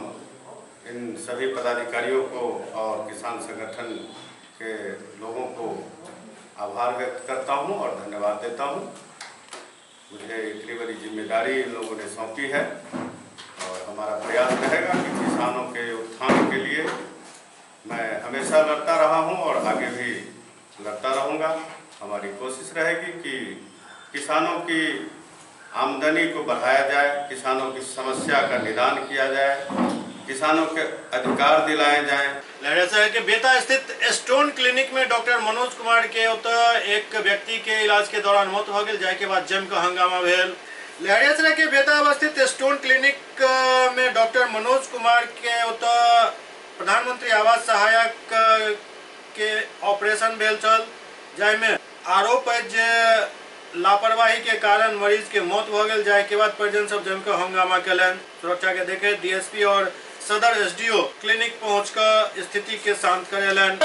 इन सभी पदाधिकारियों को और किसान संगठन के लोगों को आभार व्यक्त करता हूं और धन्यवाद देता हूं। मुझे इतनी बड़ी जिम्मेदारी इन लोगों ने सौंपी है और हमारा प्रयास रहेगा कि किसानों के उत्थान के लिए मैं हमेशा लड़ता रहा हूं और आगे भी लड़ता रहूंगा। हमारी कोशिश रहेगी कि किसानों की आमदनी को बढ़ाया जाए, किसानों की समस्या का निदान किया जाए, किसानों के अधिकार दिलाए जाएं। लहरिया शहर के बेता स्थित स्टोन क्लिनिक में डॉक्टर मनोज कुमार के एक व्यक्ति के इलाज के दौरान मौत हो गई, जाय के बाद जम का हंगामा भेल। लहरिया शहर के बेता स्थित स्टोन क्लिनिक में डॉक्टर मनोज कुमार के प्रधानमंत्री आवास सहायक के ऑपरेशन भेल चल, जाय में आरोप है जे लापरवाही के कारण मरीज के मौत हो गई, जाय के बाद परिजन सब जमकर हंगामा कलन। सुरक्षा के देखे डीएसपी और सदर एसडीओ क्लिनिक पहुंचकर स्थिति के शांत करेलन।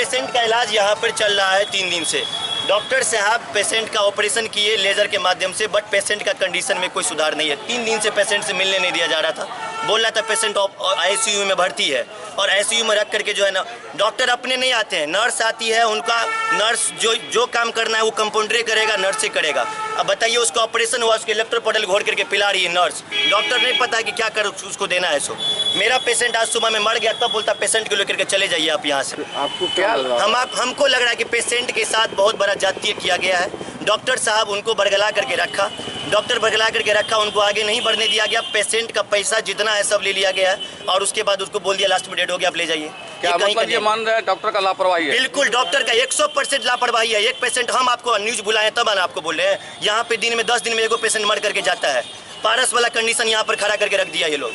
पेशेंट का इलाज यहाँ पर चल रहा है 3 दिन से। डॉक्टर साहब पेशेंट का ऑपरेशन किए लेज़र के माध्यम से, बट पेशेंट का कंडीशन में कोई सुधार नहीं है। 3 दिन से पेशेंट से मिलने नहीं दिया जा रहा था। बोल रहा था पेशेंट ICU में भर्ती है, और ICU में रख करके जो है ना, डॉक्टर अपने नहीं आते हैं, नर्स आती है। उनका नर्स जो काम करना है वो कंपाउंडर करेगा, नर्स से करेगा। अब बताइए, उसका ऑपरेशन हुआ, उसके इलेक्ट्रोपोडल घोर करके पिला रही है नर्स। डॉक्टर नहीं पता है कि क्या कर उसको देना है। सो मेरा पेशेंट आज सुबह में मर गया, तब बोलता पेशेंट को लेकर के चले जाइए आप यहाँ से। आपको क्या लग रहा है? हमको लग रहा है कि पेशेंट के साथ बहुत बड़ा जातीय किया गया है। डॉक्टर साहब उनको बरगला करके रखा, उनको आगे नहीं बढ़ने दिया गया। पेशेंट का पैसा जितना है सब ले लिया गया है, और उसके बाद उसको बोल दिया लास्ट में डेड हो गया, आप ले जाइए। क्या मतलब ये मान रहे हैं डॉक्टर का लापरवाही है? बिल्कुल, डॉक्टर का 100% लापरवाही है। एक पेशेंट, हम आपको न्यूज बुलाए तब आना आपको बोल रहे हैं, यहाँ पे दिन में 10 दिन में एगो पेशेंट मर करके जाता है। पारस वाला कंडीशन यहाँ पर खड़ा करके रख दिया ये लोग।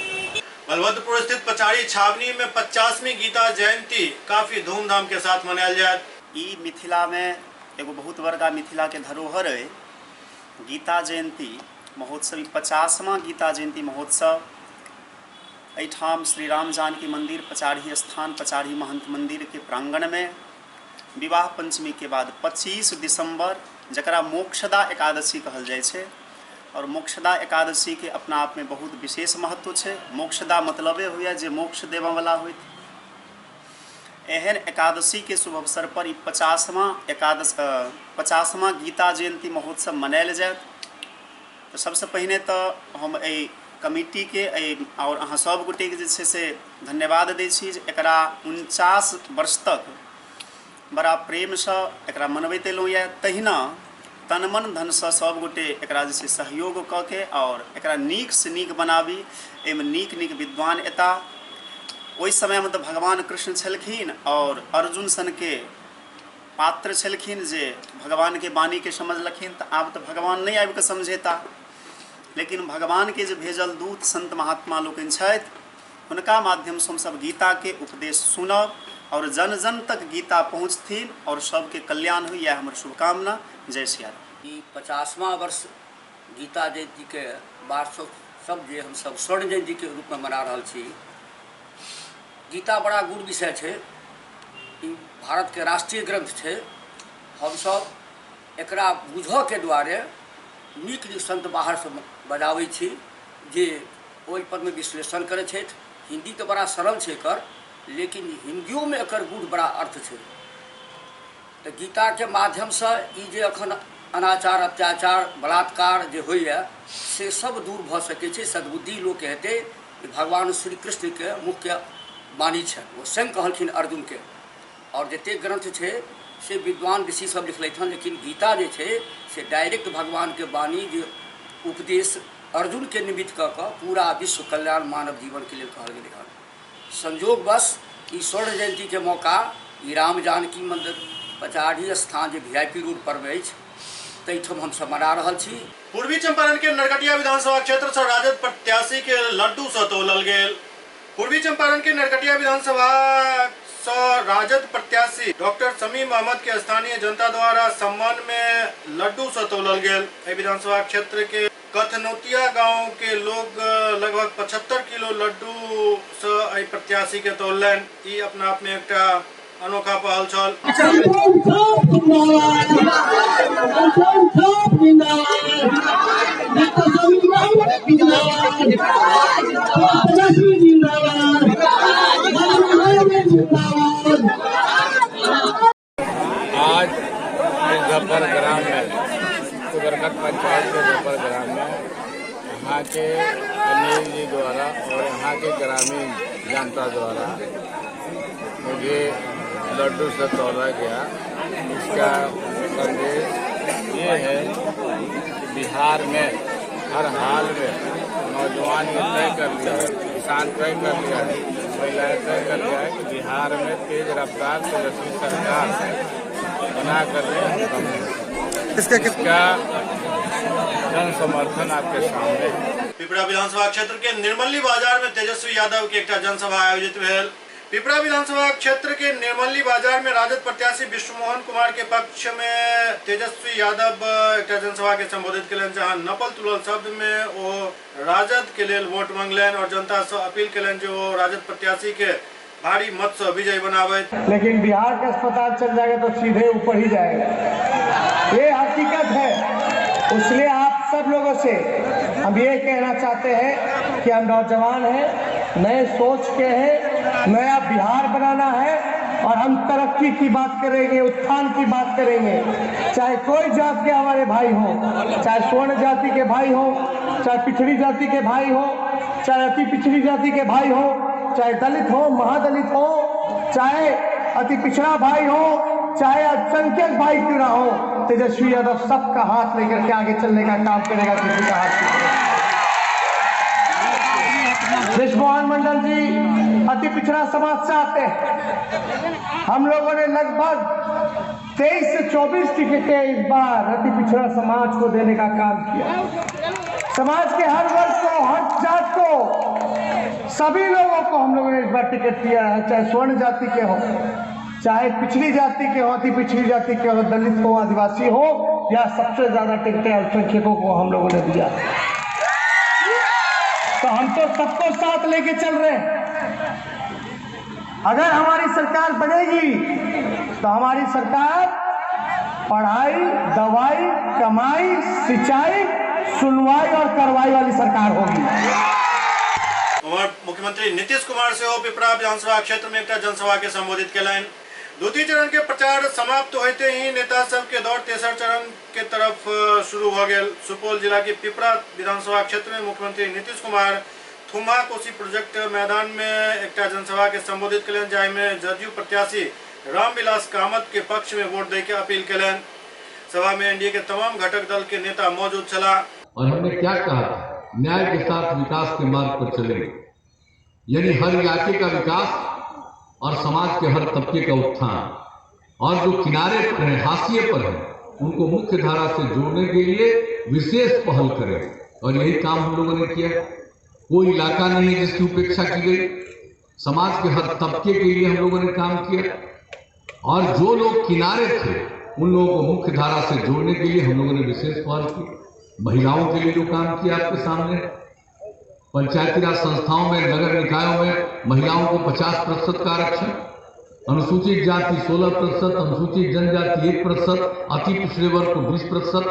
बलवंतपुर स्थित पचाड़ी छावनी में 50वीं गीता जयंती काफी धूमधाम के साथ मनायल जाए। ई मिथिला में एगो बहुत बड़का मिथिला के धरोहर है गीता जयंती महोत्सव। 50वां गीता जयंती महोत्सव एठाम श्री राम जानकी मंदिर पचाड़ी स्थान पचाड़ी महंत मंदिर के प्रांगण में विवाह पंचमी के बाद 25 दिसंबर जकरा मोक्षदा एकादशी कहल जाय छे, और मोक्षदा एकादशी के अपना आप में बहुत विशेष महत्व है। मोक्षदा मतलबे हुए जे मोक्ष देवा वाला होइत। एहन एकादशी के शुभ अवसर पर 50वां गीता जयंती महोत्सव मनायल जाए। तो सबसे पहले तो हम कमिटी के और अहाँ सब गोटे के से धन्यवाद दै छी जे एकरा 49 वर्ष तक बड़ा प्रेम से एकरा मनबैत एलहुँ यऽ। तहिना तन मन धन से सब गोटे एकरा जे सहयोग कऽ के और एकरा नीक से नीक बनाबी। एहिमे नीक नीक विद्वान एता। ओहि समय में तो भगवान कृष्ण छलखिन और अर्जुन सन के पात्र छलखिन जे भगवान के वाणी के समझलखिन। तो आब तो भगवान नहीं आबि के समझेता, लेकिन भगवान के जो भेजल दूत संत महात्मा लोकनि छथि हुनका माध्यम से हम सब गीता के उपदेश सुनब और जन जन तक गीता पहुँचथिन और सबके कल्याण हुई। यह हमर शुभकामना। जय श्री राम। 50वां वर्ष गीता जयंती के वार्षिकोत्सव जे हम सब स्वर्ण जयंती के रूप में मना रहा छी। गीता बड़ा गुड़ विषय है, भारत के राष्ट्रीय ग्रंथ है। हम सब एकरा बुझ के द्वारे नीक नीक संत बाहर से बजाबै छी जे ओहि पर में विश्लेषण करे छथि। हिंदी तो बड़ा सरल है एकर, लेकिन हिंदियों में एकर गुड़ बड़ा अर्थ है। तो गीता के माध्यम से ई जे अखन अनाचार अत्याचार बलात्कार जे होइए से सब दूर भ सकै छै। सद्बुद्धि लोक हेतै। भगवान श्री कृष्ण के मुख्य वाणी है, वो स्वयं कहलखिन अर्जुन के। और जते ग्रंथ है से विद्वान ऋषि सब लिखलथि हन, लेकिन गीता जे है से डायरेक्ट भगवान के वाणी जे उपदेश अर्जुन के निमित्त कऽ पूरा विश्व कल्याण मानव जीवन के लिए कहल गेल हन। संयोगवश ई स्वर्ण जयंती के मौका ई राम जानकी मंदिर पचाड़ी स्थान जे VIP रोड पर में तैठम हम सब मना रहा छी। पूर्वी चंपारण के नरकटिया विधानसभा क्षेत्र से राजद प्रत्याशी के लड्डू से तोलल गेल। पूर्वी चंपारण के नरकटिया विधानसभा से राजद प्रत्याशी डॉक्टर समीम अहमद के स्थानीय जनता द्वारा सम्मान में लड्डू से तोलल गेल। विधानसभा क्षेत्र के कथनौतिया गांव के लोग लगभग 75 किलो लड्डू से प्रत्याशी के तोलन। ई अपना आप में एक अनोखा पहल छल। आज मुजफ्फर ग्राम में कुदरकट पंचायत के मुजफ्फर ग्राम में यहाँ के अनिल जी द्वारा और यहाँ के ग्रामीण जनता द्वारा मुझे लड्डू से तोला गया। इसका संदेश ये है कि बिहार में हर हाल में नौजवान ये तय कर लिया है, किसान तय कर लिया है, महिलाएं तय कर लिया है कि बिहार में तेज रफ्तार तेजस्वी सरकार बना कर इसका जन समर्थन आपके सामने है। पिपरा विधानसभा क्षेत्र के निर्मली बाजार में तेजस्वी यादव की एक जनसभा आयोजित भेल। पिपरा विधानसभा क्षेत्र के निर्मली बाजार में राजद प्रत्याशी विष्णुमोहन कुमार के पक्ष में तेजस्वी यादव एक जनसभा के संबोधित कलन, जहां नपल तुलल शब्द में वो राजद के लिए वोट मांगलन और जनता से अपील कलन जो राजद प्रत्याशी के भारी मत से विजय बनावे। लेकिन बिहार का अस्पताल चल जाएगा तो सीधे ऊपर ही जाएगा, ये हकीकत है। इसलिए आप सब लोगों से हम ये कहना चाहते हैं कि हम नौजवान हैं, नए सोच के हैं, नया बिहार बनाना है और हम तरक्की की बात करेंगे, उत्थान की बात करेंगे। चाहे कोई जात के हमारे भाई हो, चाहे स्वर्ण जाति के भाई हो, चाहे पिछड़ी जाति के भाई हो, चाहे अति पिछड़ी जाति के भाई हो, चाहे दलित हो, महादलित हो, चाहे अति पिछड़ा भाई हो, चाहे अल्पसंख्यक भाई क्यों ना हो, तेजस्वी यादव सबका हाथ लेकर के आगे चलने का काम करेगा, किसी का हाथ। ब्रिजमोहन मंडल जी अति पिछड़ा समाज से आते हैं। हम लोगों ने लगभग 23 से 24 टिकटें इस बार अति पिछड़ा समाज को देने का काम किया। समाज के हर वर्ग को, हर जात को, सभी लोगों को हम लोगों ने इस बार टिकट दिया है, चाहे स्वर्ण जाति के हो, चाहे पिछड़ी जाति के हो, अति पिछड़ी जाति के हो, दलित हो, आदिवासी हो, या सबसे ज्यादा टिकटें अल्पसंख्यकों को हम लोगों ने दिया। तो हम तो सबको साथ लेके चल रहे हैं। अगर हमारी सरकार बनेगी तो हमारी सरकार पढ़ाई, दवाई, कमाई, सिंचाई, सुनवाई और कार्रवाई वाली सरकार होगी। मुख्यमंत्री नीतीश कुमार से हो पिपरा विधानसभा क्षेत्र में एक जनसभा के संबोधित कलन। द्वितीय चरण के प्रचार समाप्त होते ही नेता सब के दौर तेसर चरण के तरफ शुरू हो गए। सुपौल जिला के पिपरा विधानसभा क्षेत्र में मुख्यमंत्री नीतीश कुमार थुम्हा कोसी प्रोजेक्ट मैदान में एक जनसभा के संबोधित कलन, जाहिमे जदयू प्रत्याशी रामविलास कामत के पक्ष में वोट देके अपील कलन। सभा में एनडीए के तमाम घटक दल के नेता मौजूद चला। और हमने क्या कहा था, न्याय के साथ विकास के मार्ग पर चलेंगे, यानी हर इलाके का विकास और समाज के हर तबके का उत्थान, और जो किनारे पर हैं, हाशिए पर हैं, उनको मुख्य धारा से जोड़ने के लिए विशेष पहल करें। और यही काम हम लोगों ने किया। कोई इलाका नहीं है जिसकी उपेक्षा की गई। समाज के हर तबके के लिए हम लोगों ने काम किया, और जो लोग किनारे थे उन लोगों को मुख्य धारा से जोड़ने के लिए हम लोगों ने विशेष पहल की। महिलाओं के लिए जो काम किया आपके सामने, पंचायती राज संस्थाओं में, नगर निकायों में महिलाओं को 50% का आरक्षण, अनुसूचित जाति 16%, अनुसूचित जनजाति 1%, अति पिछड़े वर्ग को 20%,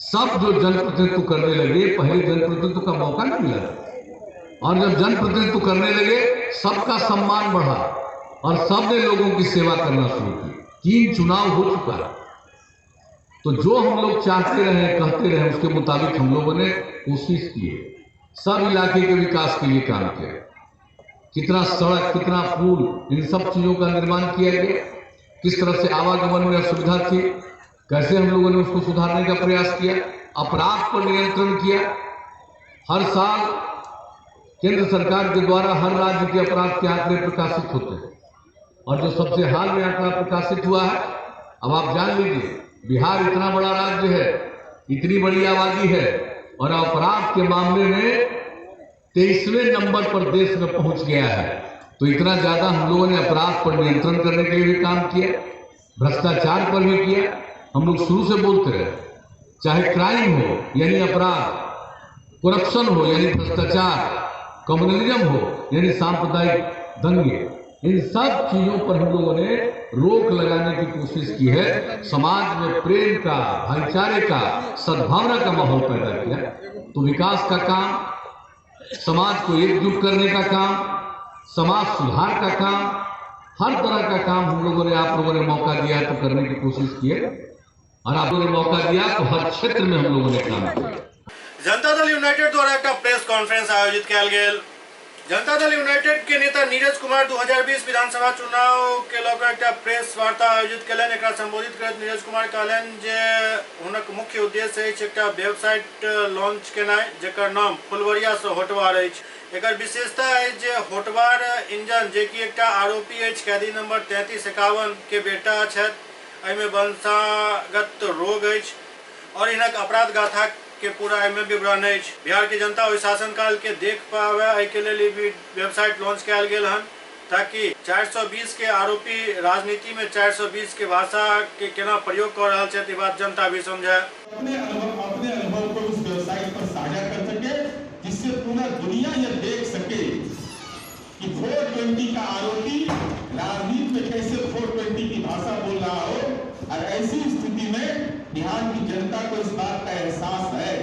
सब जो जनप्रतिनिधित्व करने लगे, पहले जनप्रतिनिधित्व का मौका नहीं मिला, और जब जनप्रतिनिधित्व करने लगे सबका सम्मान बढ़ा और सबने लोगों की सेवा करना शुरू की। 3 चुनाव हो चुका है, तो जो हम लोग चाहते रहे, कहते रहे, उसके मुताबिक हम लोगों ने कोशिश की है। सब इलाके के विकास के लिए काम किया, कितना सड़क, कितना पुल, इन सब चीजों का निर्माण किया गया। किस तरह से आवागमन में असुविधा थी, कैसे हम लोगों ने उसको सुधारने का प्रयास किया। अपराध पर नियंत्रण किया। हर साल केंद्र सरकार के द्वारा हर राज्य के अपराध के आंकड़े प्रकाशित होते हैं, और जो सबसे हाल में आंकड़ा प्रकाशित हुआ है, अब आप जान लीजिए, बिहार इतना बड़ा राज्य है, इतनी बड़ी आबादी है, और अपराध के मामले में 23वें नंबर पर देश में पहुंच गया है। तो इतना ज्यादा हम लोगों ने अपराध पर नियंत्रण करने के लिए भी काम किया, भ्रष्टाचार पर भी किया। हम लोग शुरू से बोलते रहे, चाहे क्राइम हो यानी अपराध, करप्शन हो यानी भ्रष्टाचार, कम्युनलिज्म हो यानी सांप्रदायिक दंगे, इन सब चीजों पर हम लोगों ने रोक लगाने की कोशिश की है। समाज में प्रेम का, भाईचारे का, सद्भावना का माहौल पैदा किया। तो विकास का काम, समाज को एकजुट करने का काम, समाज सुधार का काम, हर तरह का काम हम लोगों ने, आप लोगों ने मौका दिया तो करने की कोशिश की है, और आप लोगों ने मौका दिया तो हर क्षेत्र में हम लोगों ने काम किया। जनता दल यूनाइटेड द्वारा एक प्रेस कॉन्फ्रेंस आयोजित किया गया। जनता दल यूनाइटेड के नेता नीरज कुमार 2020 विधानसभा चुनाव के लेकर एक प्रेस वार्ता आयोजित कलन। एक संबोधित करत नीरज कुमार कहलन जे हुनक मुख्य उद्देश्य है एक वेबसाइट लॉन्च केनाइ, जेकर नाम फुलवरिया से होटवार है। एक विशेषता है जे होटवार इंजन जे कि एक आरोपी है, कैदी नंबर 3351 के बेटा छथि, एहिमे वंशागत रोग है और इनक अपराध गाथा के पूरा एहिमे विवरण है। बिहार के जनता ओहि शासनकाल के देख पावे, एहि के लिए वेबसाइट लॉन्च कयल गेल हन, ताकि 420 के आरोपी राजनीति में 420 के भाषा के केना प्रयोग कर रहा है, बात जनता भी समझे। अपने अनुभव को उस वेबसाइट पर साझा कर सके, जिससे पूरा दुनिया ये देख सके कि वोट 420 का आरोपी राजनीति में कैसे 420 की भाषा बोल रहा हो। और ऐसी स्थिति में बिहार की जनता को इस बात का एहसास है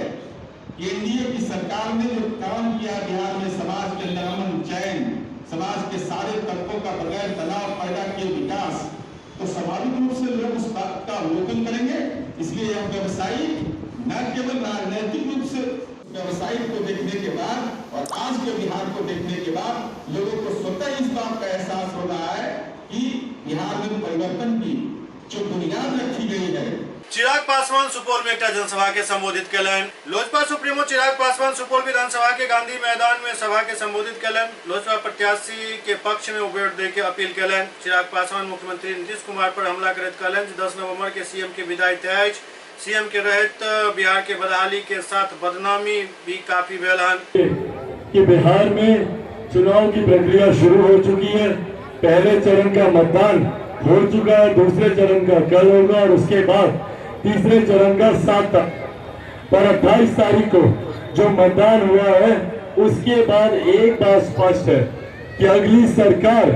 कि एनडीए की सरकार ने जो काम किया बिहार में, समाज के अंदर अमन चैन, समाज के सारे तत्वों का बगैर तनाव पैदा किए विकास, तो स्वाभाविक रूप से लोग उस बात का अवलोकन करेंगे। इसलिए यह व्यवसायिक न केवल राजनैतिक रूप से व्यवसायिक को देखने के बाद और आज के बिहार को देखने के बाद लोगों को स्वतः इस बात का एहसास हो रहा है कि बिहार में परिवर्तन की जो बुनियाद रखी गई है। चिराग पासवान सुपौल में एक जनसभा के संबोधित कलन। लोजपा सुप्रीमो चिराग पासवान सुपौल विधानसभा के गांधी मैदान में सभा के संबोधित कलन। लोजपा प्रत्याशी के पक्ष में वोट दे के अपील कलन। चिराग पासवान मुख्यमंत्री नीतीश कुमार पर हमला करत कलन। 10 नवंबर के सीएम के विदाई तय। सीएम के रहत बिहार के बदहाली के साथ बदनामी भी काफी बेलहन कि बिहार में चुनाव की प्रक्रिया शुरू हो चुकी है। पहले चरण का मतदान हो चुका है, दूसरे चरण का कल होगा और उसके बाद तीसरे चरण का 7 तक। पर 28 तारीख को जो मतदान हुआ है उसके बाद एक बात स्पष्ट है कि अगली सरकार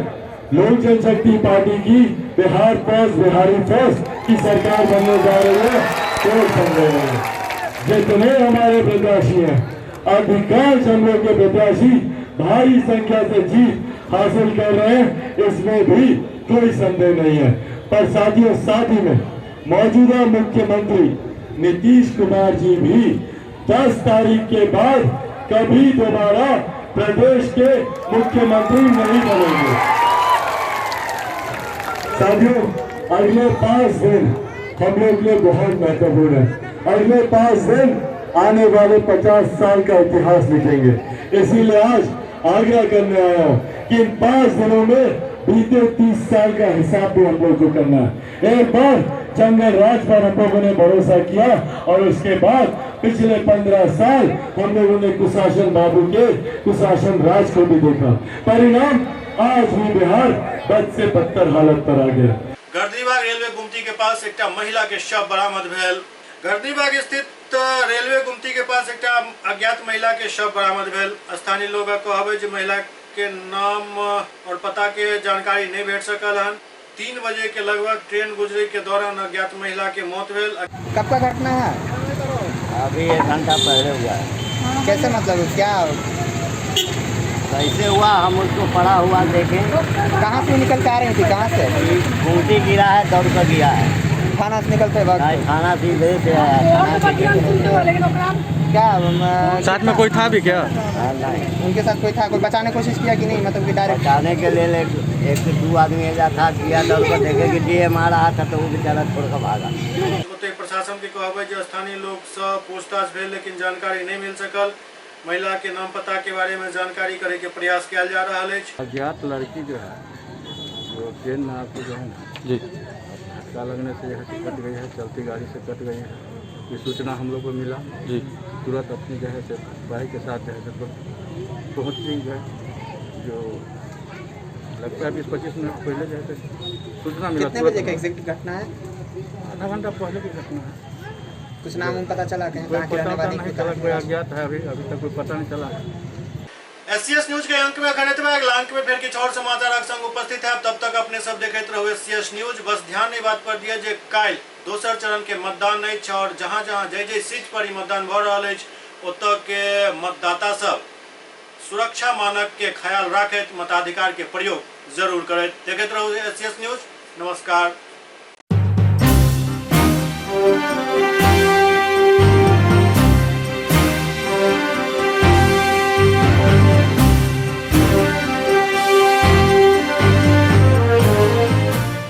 लोक जनशक्ति पार्टी की बिहार फर्स्ट, बिहारी फर्स्ट की सरकार बनने जा रही है। कोई संदेह नहीं। जितने हमारे प्रत्याशी हैं, अधिकांश हम लोग के प्रत्याशी भारी संख्या से जीत हासिल कर रहे हैं, इसमें भी कोई संदेह नहीं है। पर साथियों, साथ ही में मौजूदा मुख्यमंत्री नीतीश कुमार जी भी 10 तारीख के बाद कभी दोबारा प्रदेश के मुख्यमंत्री नहीं बनेंगे। साथियों, अगले 5 दिन हम लोग के लिए बहुत महत्वपूर्ण है। अगले 5 दिन आने वाले 50 साल का इतिहास लिखेंगे। इसीलिए आज आग्रह करने आया हूँ कि इन 5 दिनों में बीते 30 साल का हिसाब भी हम लोग को करना है। एक बार जंगल राज पर हम लोगों ने भरोसा किया और उसके बाद पिछले 15 साल हम लोगों ने कुशासन बाबू के कुशासन राज को भी देखा। परिणाम आज भी बिहार बद से बदतर हालत पर आ गया। गर्दनीबाग रेलवे गुमती के पास एक महिला के शव बरामद भेल। गर्दनीबाग स्थित रेलवे गुमती के पास एक अज्ञात महिला के शव बरामद भेल। स्थानीय लोग कहबे जे महिला के नाम और पता के जानकारी नहीं भेट सकल हन। 3 बजे के लगभग ट्रेन गुजरे के दौरान अज्ञात महिला के मौत भेल। कब का घटना है? अभी 1 घंटा पहले हुआ है। कैसे, मतलब क्या कैसे हुआ? हम उसको पड़ा हुआ देखें। कहाँ से निकल के आ रही थी? कहाँ से? गुमती गिरा है, दौड़ कर गिरा है। थाना से निकलते वक्त? थाना सीधे से आया। क्या साथ में कोई था भी क्या? नहीं। उनके साथ कोई था? कोई बचाने की कोशिश किया कि नहीं? मतलब कि डायरेक्ट बचाने के लिए 1 से 2 आदमी ऐसा था, किया दौड़ कर देखे कि डीएम आ रहा था तो वो बेचारा छोड़ कर भागा। प्रशासन के कहबे जे स्थानीय लोग से पूछताछ भेल लेकिन जानकारी नहीं मिल सकल। महिला के नाम पता के बारे में जानकारी करे के प्रयास किया जा रहा है। अज्ञात लड़की जो है वो ट्रेन में आपको जो है जी धक्का लगने से यहाँ से कट गई है, चलती गाड़ी से कट गई है। ये सूचना हम लोग को मिला जी, तुरंत अपनी जो है बाइक के साथ जो है पहुँच गई है। जो लगता है 20-25 मिनट पहले जो है सूचना मिला। कितने बजे का एग्जैक्ट घटना है? आधा घंटा पहले की घटना है। कुछ नाम पता चला? कोई पता नहीं चला, कोई अज्ञात है। अभी तक कोई पता नहीं चला है। एससीएस न्यूज के अंक में अगला अंक में फिर कुछ और समाचार संग उपस्थित है। तब तक अपने सब देखते रहो एससीएस न्यूज। बस ध्यान बात पर दिया जे काल दोसर चरण के मतदान नहीं है और जहाँ जहाँ जै सीट पर ही मतदान भ रहा है ओत के मतदाता सब सुरक्षा मानक के ख्याल रखत मताधिकार के प्रयोग जरूर करत। देखते रहो एससीएस न्यूज। नमस्कार।